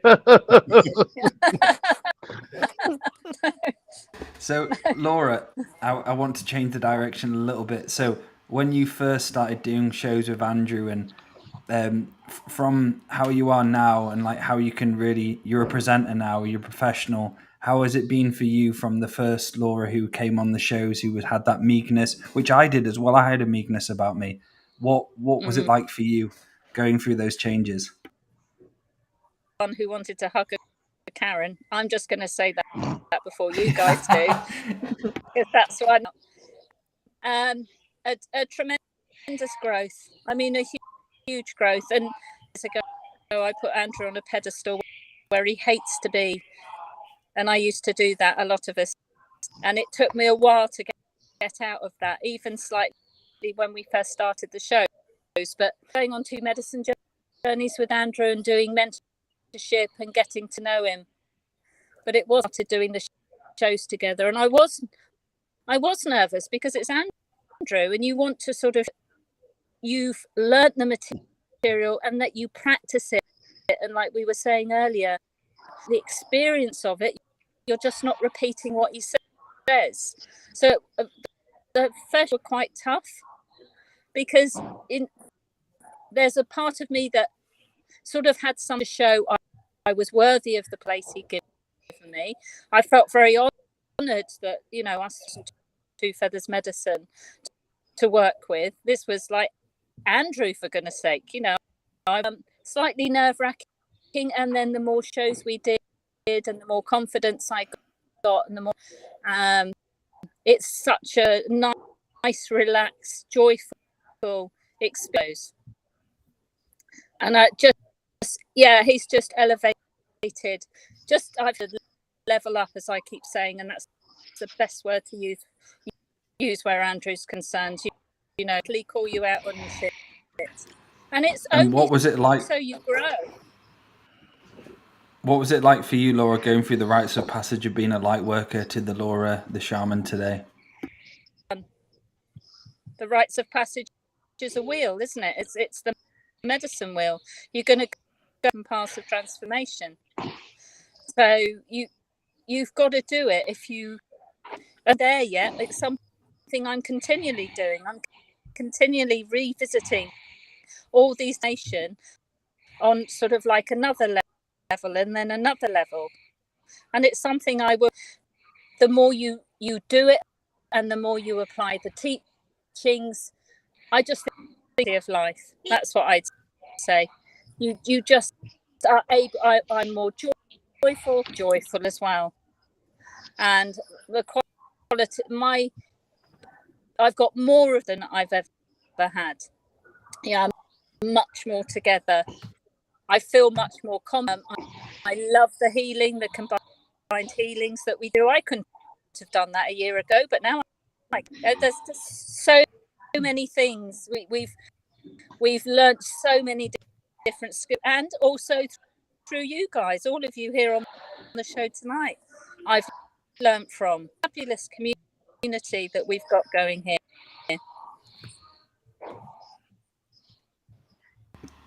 So, Laura, I want to change the direction a little bit. So, when you first started doing shows with Andrew, and from how you are now, and like how you can really, you're a presenter now, you're a professional. How has it been for you from the first Laura who came on the shows, who had that meekness, which I did as well? I had a meekness about me. What was it like for you going through those changes? One who wanted to hug a Karen. I'm just going to say that before you guys do, because that's what I'm not. A tremendous growth. I mean, a huge growth. And years ago, I put Andrew on a pedestal where he hates to be, and I used to do that, a lot of us. And it took me a while to get out of that, even slightly when we first started the shows. But going on 2 medicine journeys with Andrew and doing mentorship and getting to know him. But it was after doing the shows together, and I was nervous because it's Andrew, and you want to sort of, you've learnt the material and that you practice it, and like we were saying earlier, the experience of it, you're just not repeating what he says. So the first were quite tough because there's a part of me that sort of had some to show I was worthy of the place he'd given me. I felt very honoured that, us Two Feathers Medicine to work with. This was like Andrew, for goodness sake, you know, I'm slightly nerve-wracking, and then the more shows we did and the more confidence I got and the more it's such a nice, relaxed, joyful experience. And I just, yeah, he's just elevated. Just I've level up, as I keep saying, and that's the best word to use where Andrew's concerned. You know, call you out on your shit, and it's And only what was it like? so you grow. What was it like for you, Laura, going through the rites of passage of being a light worker to the Laura, the shaman today? The rites of passage is a wheel, isn't it? It's the medicine wheel. You're going to go from paths of transformation. So you've got to do it. If you are there yet, it's something I'm continually doing. I'm continually revisiting all these nations on sort of like another level and then another level. And it's something I will, the more you do it and the more you apply the teachings, I just think of life. That's what I'd say. You just are able, I'm more joyful as well. And the quality, I've got more of than I've ever had. Yeah, I'm much more together. I feel much more common. I love the healing, the combined healings that we do. I couldn't have done that a year ago, but now there's just so many things. We've learned so many different skills, and also through you guys, all of you here on the show tonight, I've learned from fabulous community that we've got going here.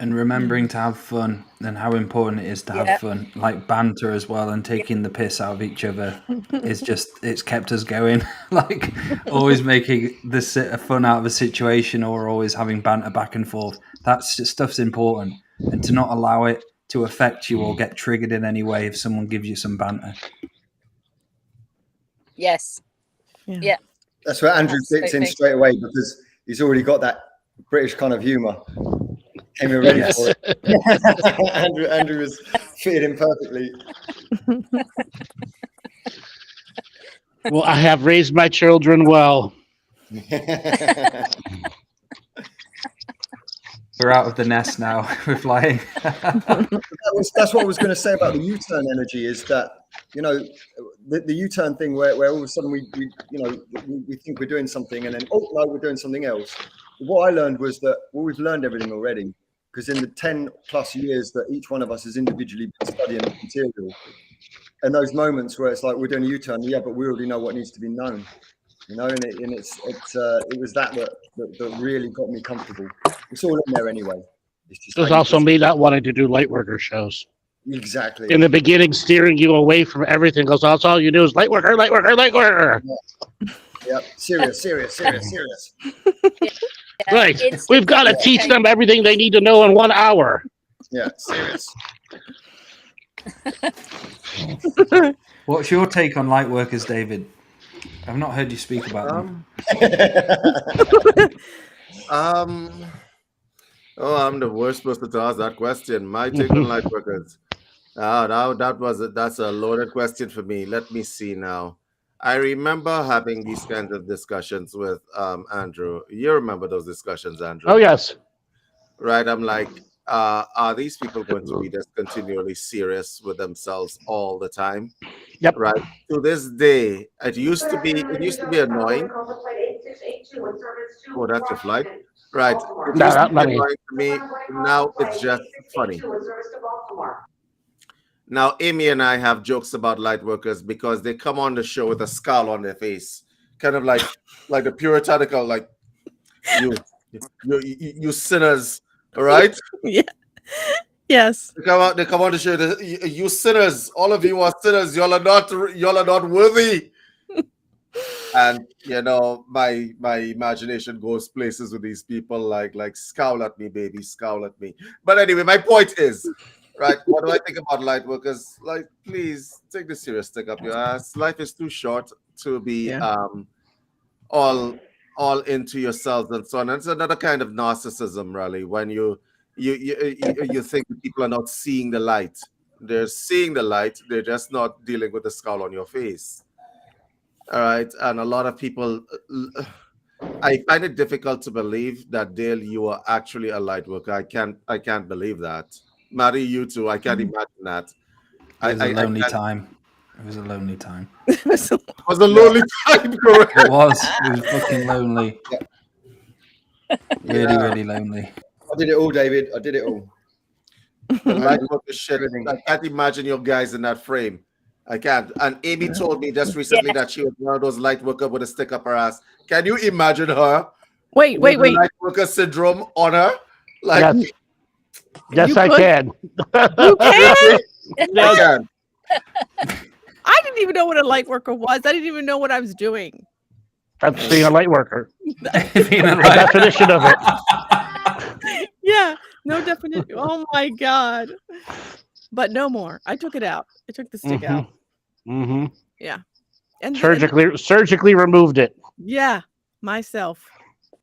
And remembering to have fun and how important it is to have fun, like banter as well, and taking the piss out of each other is just, it's kept us going. Like always making a fun out of a situation or always having banter back and forth. That's just stuff's important. And to not allow it to affect you or get triggered in any way if someone gives you some banter. Yes. Yeah. That's where Andrew fits in straight away, because he's already got that British kind of humour. Came here ready for it. Andrew was fitted in perfectly. Well, I have raised my children well. We're out of the nest now. We're flying. That's what I was going to say about the U-turn energy, is that, you know, the U-turn thing where all of a sudden we think we're doing something and then, oh no, we're doing something else. What I learned was that, well, we've learned everything already, because in the 10 plus years that each one of us has individually been studying the material, and those moments where it's like we're doing a U-turn, yeah, but we already know what needs to be known, you know, and it was that really got me comfortable. It's all in there anyway. It was also me not wanting to do lightworker shows. Exactly. In the beginning, steering you away from everything, because that's all you do is lightworker. Yeah. Serious. Right. We've got to teach them everything they need to know in 1 hour. Yeah, serious. What's your take on light workers, David? I've not heard you speak about them. I'm the worst person to ask that question. My take on light workers. That's a loaded question for me. Let me see now. I remember having these kinds of discussions with Andrew. You remember those discussions, Andrew? Oh, yes. Right. I'm like, are these people going to be just continually serious with themselves all the time? Yep. Right. To this day, it used to be annoying. Oh, that's your flight. Right. It used to be annoying to me. Now it's just funny. Now, Amy and I have jokes about light workers because they come on the show with a scowl on their face, kind of like the puritanical, like you sinners, all right? Yeah. Yes. They come on the show. You sinners, all of you are sinners. Y'all are not worthy. And you know, my imagination goes places with these people, like scowl at me, baby, scowl at me. But anyway, my point is, right, what do I think about light workers? Like, please take the serious, stick up your ass. Life is too short to be all into yourselves and so on. And it's another kind of narcissism, really, when you think that people are not seeing the light. They're seeing the light, they're just not dealing with the scowl on your face. All right. And a lot of people, I find it difficult to believe that, Dale, you are actually a light worker. I can't believe that. Maty, you too. I can't imagine that. It was a lonely time. It was a lonely time. It was a lonely time, correct? It was fucking lonely. Really, really lonely. I did it all, David. I did it all. I can't imagine your guys in that frame. I can't. And Amy told me just recently that she was one of those light workers with a stick up her ass. Can you imagine her? Wait. Light worker syndrome on her? Like, yes, I can. You can? I can. I didn't even know what a light worker was. I didn't even know what I was doing. That's being a light worker. Being a The definition of it. Yeah, no definition. Oh my God. But no more. I took it out. I took the stick out. Mm-hmm. Yeah. And Surgically removed it. yeah, myself.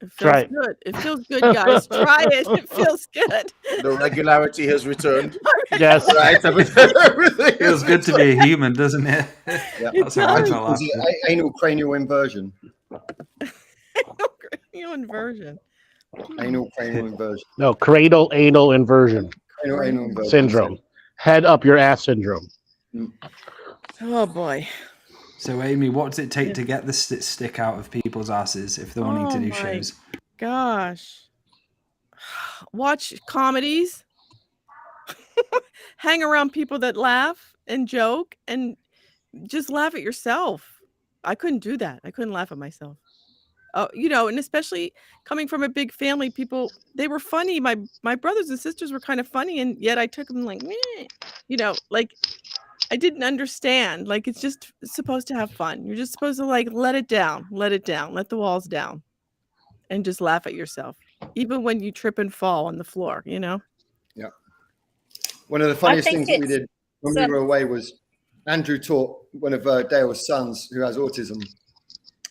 It feels Right. good. It feels good, guys. Try it. It feels good. The regularity has returned. Yes. Right? Everything feels good to be a human, doesn't it? Yeah. That's how I does. felt Was after. it anal cranial inversion? Cranial inversion. Anal cranial inversion. No, cradle anal inversion Cranial anal inversion syndrome. Head up your ass syndrome. Oh boy. So, Amy, what does it take to get the stick out of people's asses if they're wanting to do Oh my shows? Gosh. Watch comedies. Hang around people that laugh and joke and just laugh at yourself. I couldn't do that. I couldn't laugh at myself. And especially coming from a big family, people, they were funny. My brothers and sisters were kind of funny, and yet I took them like, meh. Like I didn't understand. Like it's just supposed to have fun. You're just supposed to like let it down, let the walls down, and just laugh at yourself, even when you trip and fall on the floor. Yeah. One of the funniest think things that we did when we were away was Andrew taught one of Dale's sons who has autism.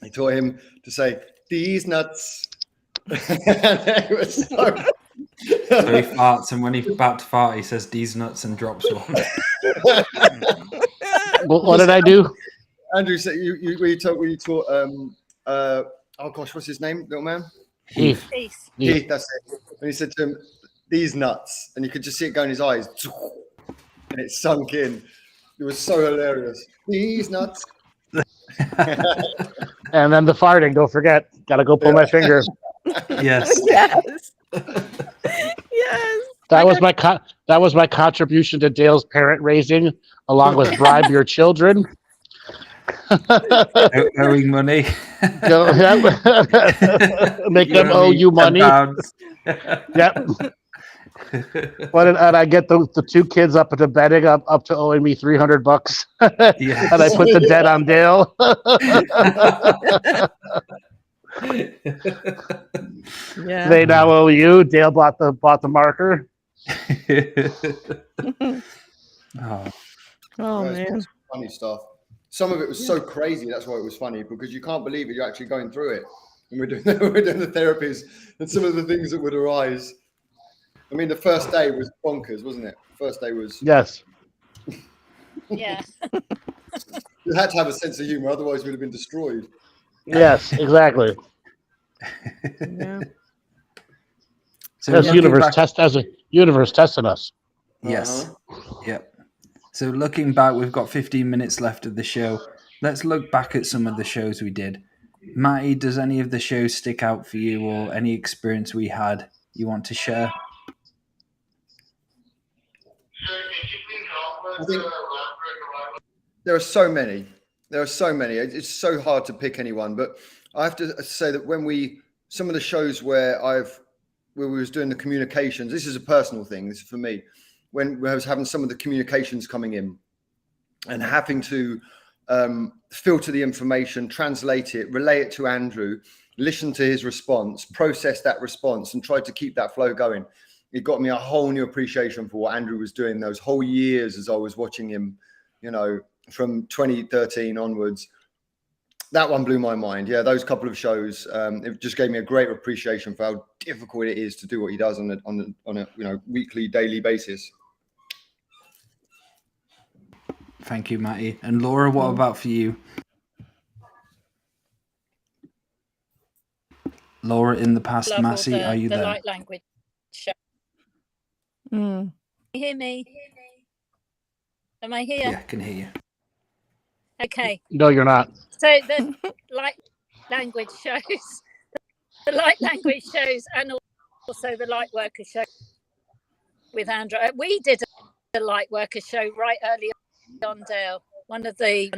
He taught him to say, "These nuts." It was so... So he farts, and when he's about to fart, he says "these nuts" and drops one. What did I do? Andrew said you taught oh gosh, what's his name, little man? Heath. Heath, that's it. And he said to him, "These nuts," and you could just see it go in his eyes, and it sunk in. It was so hilarious. These nuts. And then the farting, don't forget. Gotta go pull my finger. Yes. Yes. Yes. That was my contribution to Dale's parent raising, along with bribe your children. Owing money. Make them owe you money. Yep. And I get the two kids up to betting up to owing me $300. Yes. And I put the debt on Dale. Yeah. They now owe you. Dale bought the marker. Oh man. Funny stuff. Some of it was so crazy. That's why it was funny, because you can't believe it. You're actually going through it. And we're doing the therapies, and some of the things that would arise. I mean, the first day was bonkers, wasn't it? First day was. Yes. Yeah. You had to have a sense of humor, otherwise we'd have been destroyed. Yes, exactly. Yeah. So As looking universe back- universe testing us. Yes. Yep. So looking back, we've got 15 minutes left of the show. Let's look back at some of the shows we did. Maty, does any of the shows stick out for you, or any experience we had you want to share? I think there are so many. It's so hard to pick anyone, but I have to say that some of the shows where we was doing the communications, this is a personal thing, this is for me, when I was having some of the communications coming in and having to filter the information, translate it, relay it to Andrew, listen to his response, process that response, and try to keep that flow going. It got me a whole new appreciation for what Andrew was doing those whole years as I was watching him, from 2013 onwards. That one blew my mind. Yeah, those couple of shows, it just gave me a great appreciation for how difficult it is to do what he does on a weekly, daily basis. Thank you, Maty. And Laura, what about for you? Laura, in the past, Love Massey, are you the there? light language show. Mm. Can you hear me? Am I here? Yeah, I can hear you. Okay. No, you're not. So the light language shows, and also the light worker show with Andrew. We did a light worker show right early on, Dale. One of the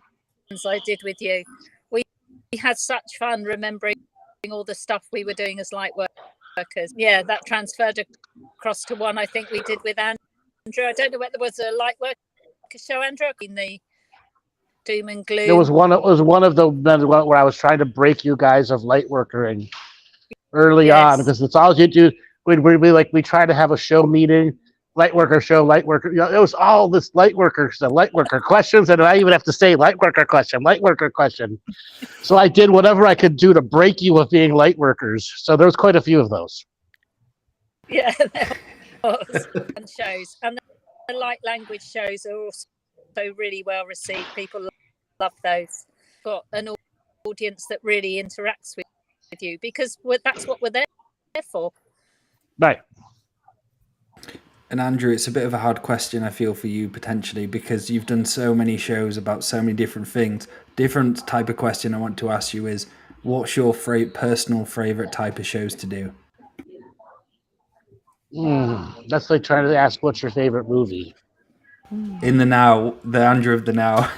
ones I did with you. We had such fun remembering all the stuff we were doing as light workers. Yeah, that transferred across to one I think we did with Andrew. I don't know whether there was a light worker show, Andrew, in the doom and gloom. It was one of the where I was trying to break you guys of light workering early on, because it's all you do. We try to have a show meeting, light worker show, light worker. It was all this light worker questions, and I even have to say light worker question. So I did whatever I could do to break you of being light workers. So there's quite a few of those. Yeah, there was. And shows, and the light language shows are also really well received. People love those. Got an audience that really interacts with you, because that's what we're there for. Right. And Andrew, it's a bit of a hard question, I feel, for you potentially, because you've done so many shows about so many different things. Different type of question I want to ask you is, what's your personal favorite type of shows to do? That's like trying to ask what's your favorite movie. In the now, the Andrew of the now.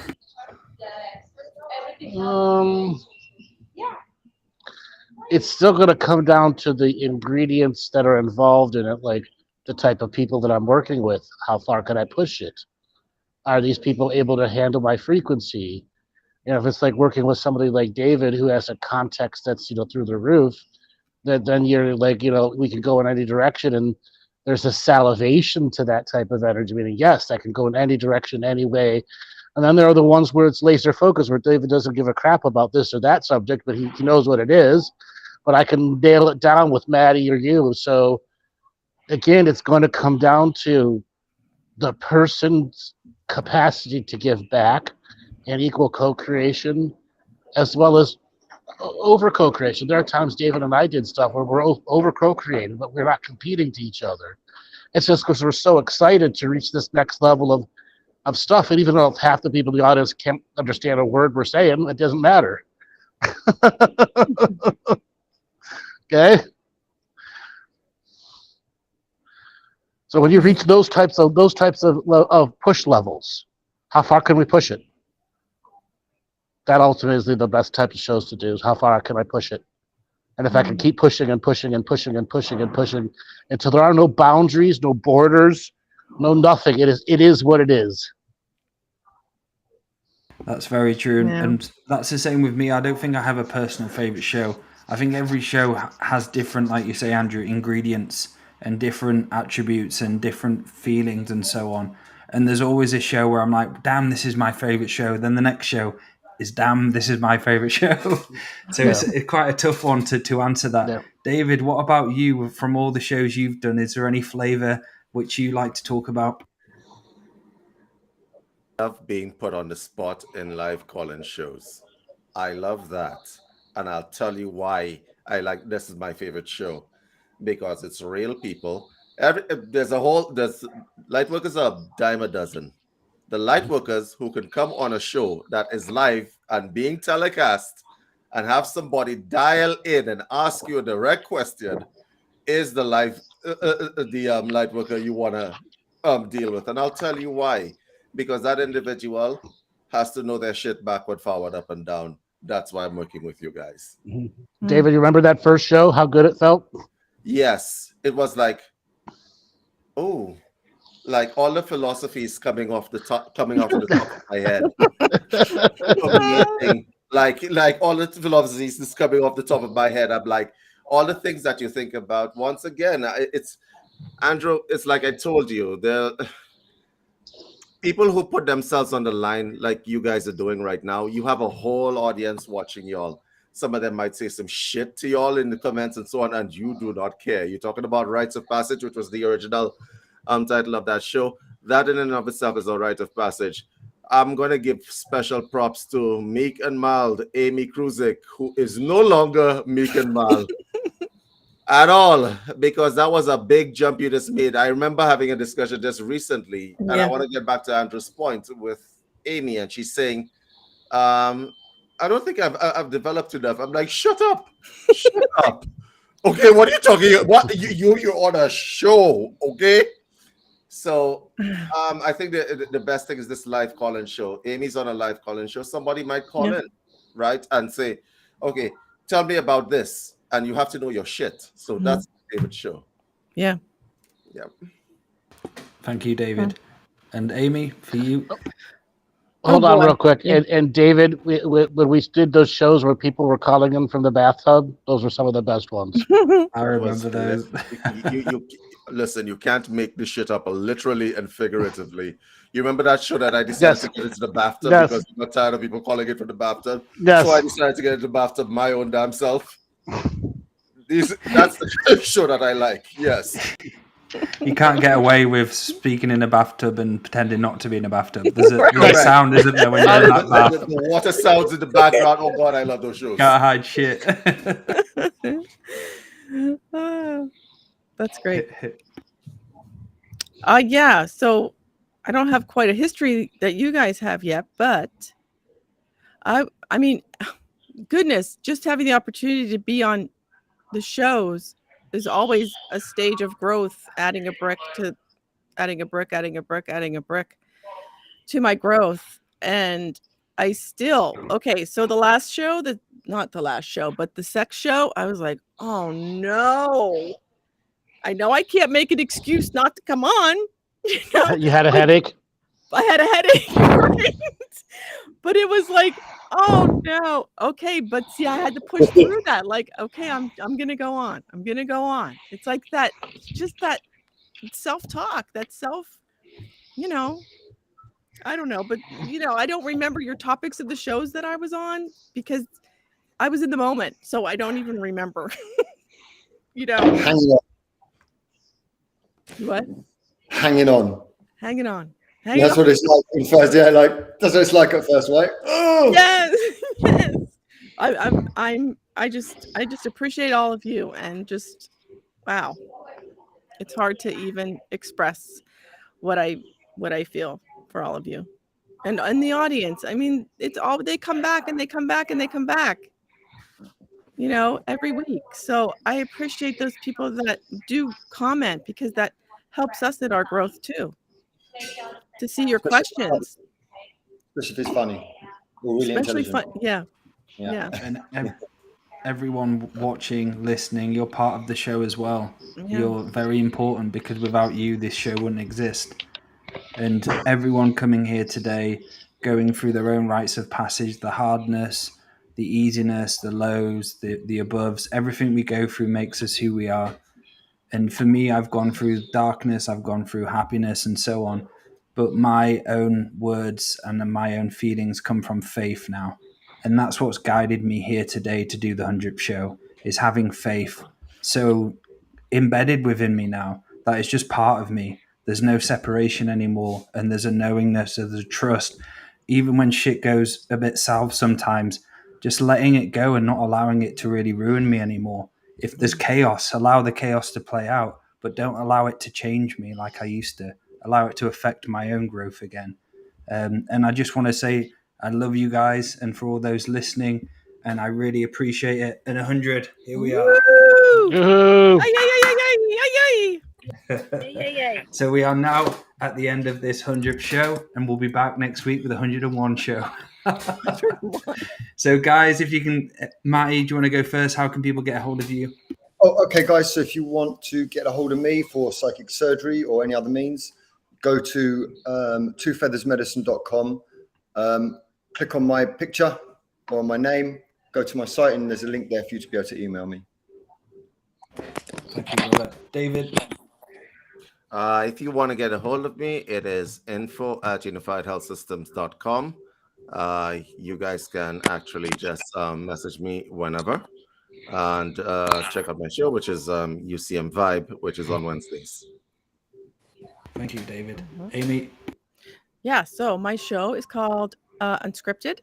It's still going to come down to the ingredients that are involved in it, like the type of people that I'm working with. How far can I push it? Are these people able to handle my frequency? If it's like working with somebody like David, who has a context that's through the roof, then you're like, we can go in any direction, and there's a salivation to that type of energy, meaning, yes, I can go in any direction, any way. And then there are the ones where it's laser focused, where David doesn't give a crap about this or that subject, but he knows what it is. But I can nail it down with Maty or you. So again, it's going to come down to the person's capacity to give back and equal co-creation, as well as over co-creation. There are times David and I did stuff where we're over co-creating, but we're not competing to each other. It's just because we're so excited to reach this next level of stuff. And even though half the people in the audience can't understand a word we're saying, it doesn't matter. Okay. So when you reach those types of push levels, how far can we push it? That ultimately is the best type of shows to do, is how far can I push it? And if I can keep pushing and pushing and pushing and pushing and pushing until there are no boundaries, no borders, no nothing, it is what it is. That's very true. Yeah. And that's the same with me. I don't think I have a personal favorite show. I think every show has different, like you say, Andrew, ingredients and different attributes and different feelings and so on. And there's always a show where I'm like, damn, this is my favorite show. Then the next show is, damn, this is my favorite show. So it's quite a tough one to answer that. Yeah. David, what about you? From all the shows you've done, is there any flavor which you like to talk about? I love being put on the spot in live call-in shows. I love that. And I'll tell you why this is my favorite show. Because it's real people. There's lightworkers are a dime a dozen. The lightworkers who can come on a show that is live and being telecast and have somebody dial in and ask you a direct question is the lightworker you want to deal with. And I'll tell you why. Because that individual has to know their shit backward, forward, up, and down. That's why I'm working with you guys. Mm-hmm. David, you remember that first show? How good it felt? Yes, it was like, like all the philosophies coming off the top of my head. like all the philosophies is coming off the top of my head. I'm like, all the things that you think about. Once again, it's Andrew. It's like I told you, people who put themselves on the line like you guys are doing right now, you have a whole audience watching y'all. Some of them might say some shit to y'all in the comments and so on, and you do not care. You're talking about Rites of Passage, which was the original title of that show. That in and of itself is a rite of passage. I'm going to give special props to Meek and Mild, Amy Kruzic, who is no longer Meek and Mild at all, because that was a big jump you just made. I remember having a discussion just recently, and I want to get back to Andrew's point with Amy, and she's saying, I don't think I've developed enough. I'm like, shut up. Shut up. Okay, what are you talking about? What you're on a show, okay? So I think the best thing is this live call-in show. Amy's on a live call-in show. Somebody might call in, right? And say, okay, tell me about this. And you have to know your shit. So that's David's show. Yeah. Yeah. Thank you, David. And Amy, for you. Hold on real quick. And David, when we did those shows where people were calling in from the bathtub, those were some of the best ones. I remember those. you listen, you can't make this shit up literally and figuratively. You remember that show that I decided to get into the bathtub because I got tired of people calling it from the bathtub? Yes. So I decided to get into the bathtub my own damn self. That's the show that I like. Yes. You can't get away with speaking in a bathtub and pretending not to be in a bathtub. There's a sound, isn't there, when you're in that bath? The water sounds in the background. Oh God, I love those shows. Can't hide shit. That's great. Yeah, so I don't have quite a history that you guys have yet, but I mean, goodness, just having the opportunity to be on the shows is always a stage of growth, adding a brick to my growth. And I still, so the last show, not the last show, but the sex show, I was like, oh no, I know I can't make an excuse not to come on. You had a headache? I had a headache, right? But it was like, oh no, okay, but see, I had to push through that. Like, okay, I'm gonna go on. I'm gonna go on. It's like that, just that self-talk, that self, I don't know, but I don't remember your topics of the shows that I was on because I was in the moment, so I don't even remember. Hanging on. What? Hanging on. Hanging on. That's what it's like in first. Yeah, like that's what it's like at first, right? Oh! Yes. I just appreciate all of you and just wow. It's hard to even express what I feel for all of you. And the audience. I mean, it's all they come back and they come back and they come back. Every week. So I appreciate those people that do comment because that helps us in our growth too. To see your questions. Especially if it's funny. Or really especially fun. Yeah. And everyone watching, listening, you're part of the show as well. Yeah. You're very important because without you, this show wouldn't exist. And everyone coming here today, going through their own rites of passage, the hardness, the easiness, the lows, the aboves, everything we go through makes us who we are. And for me, I've gone through darkness, I've gone through happiness and so on. But my own words and my own feelings come from faith now. And that's what's guided me here today to do the 100th show, is having faith so embedded within me now that it's just part of me. There's no separation anymore. And there's a knowingness, there's a trust. Even when shit goes a bit south sometimes, just letting it go and not allowing it to really ruin me anymore. If there's chaos, allow the chaos to play out, but don't allow it to change me like I used to. Allow it to affect my own growth again. And I just want to say I love you guys and for all those listening, and I really appreciate it. And 100, here we are. So we are now at the end of this 100th show, and we'll be back next week with 101 show. So guys, if you can, Maty, do you want to go first? How can people get a hold of you? Oh, okay, guys. So if you want to get a hold of me for psychic surgery or any other means, go to twofeathersmedicine.com, click on my picture or my name, go to my site, and there's a link there for you to be able to email me. Thank you, Robert. David? If you want to get a hold of me, it is info@unifiedhealthsystems.com. You guys can actually just message me whenever, and check out my show, which is UCM Vibe, which is on Wednesdays. Thank you, David. Amy? Yeah, so my show is called Unscripted,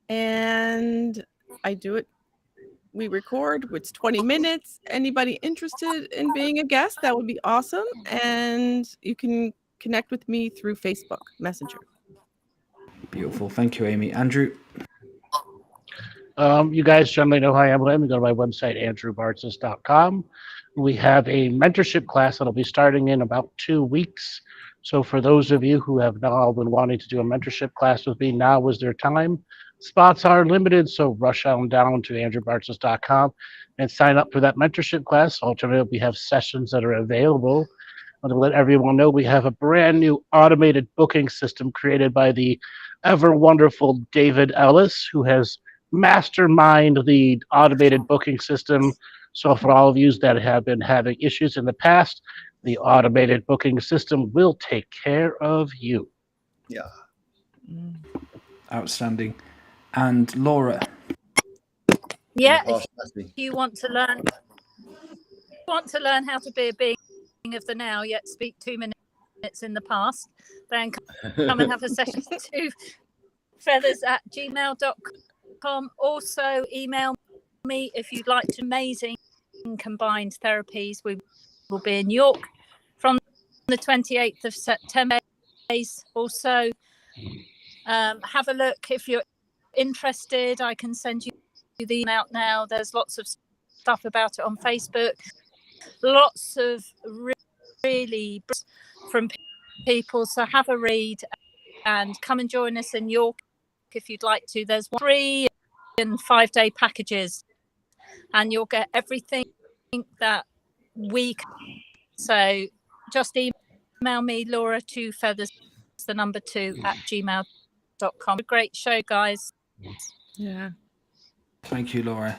and I do it. We record. It's 20 minutes. Anybody interested in being a guest, that would be awesome. And you can connect with me through Facebook Messenger. Beautiful. Thank you, Amy. Andrew? You guys generally know who I am. Let me go to my website, andrewbartzis.com. We have a mentorship class that'll be starting in about 2 weeks. So for those of you who have now been wanting to do a mentorship class with me, now is their time. Spots are limited, so rush on down to andrewbartzis.com and sign up for that mentorship class. Alternatively, we have sessions that are available. I want to let everyone know we have a brand new automated booking system created by the ever wonderful David Ellis, who has mastermind the automated booking system. So for all of you that have been having issues in the past, the automated booking system will take care of you. Yeah. Outstanding. And Laura? Yeah, if you want to learn how to be a being of the now, yet speak 2 minutes in the past, then come and have a session to feathers@gmail.com. Also, email me if you'd like to. Amazing combined therapies. We will be in New York from the 28th of September. Also, have a look if you're interested. I can send you the email now. There's lots of stuff about it on Facebook. Lots of really from people. So have a read and come and join us in York if you'd like to. There's 3 and 5 day packages, and you'll get everything that week. So just email me, Laura, 2 feathers, the number 2 @gmail.com. Great show, guys. Yeah. Thank you, Laura.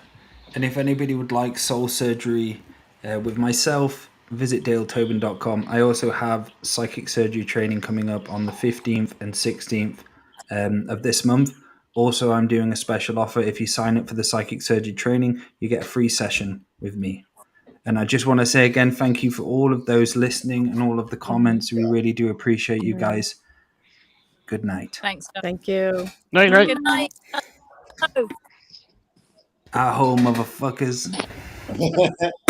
And if anybody would like soul surgery with myself, visit daletobin.com. I also have psychic surgery training coming up on the 15th and 16th of this month. Also, I'm doing a special offer. If you sign up for the psychic surgery training, you get a free session with me. And I just want to say again, thank you for all of those listening and all of the comments. We really do appreciate you guys. Good night. Thanks. Thank you. Night. Good night. Aho, motherfuckers.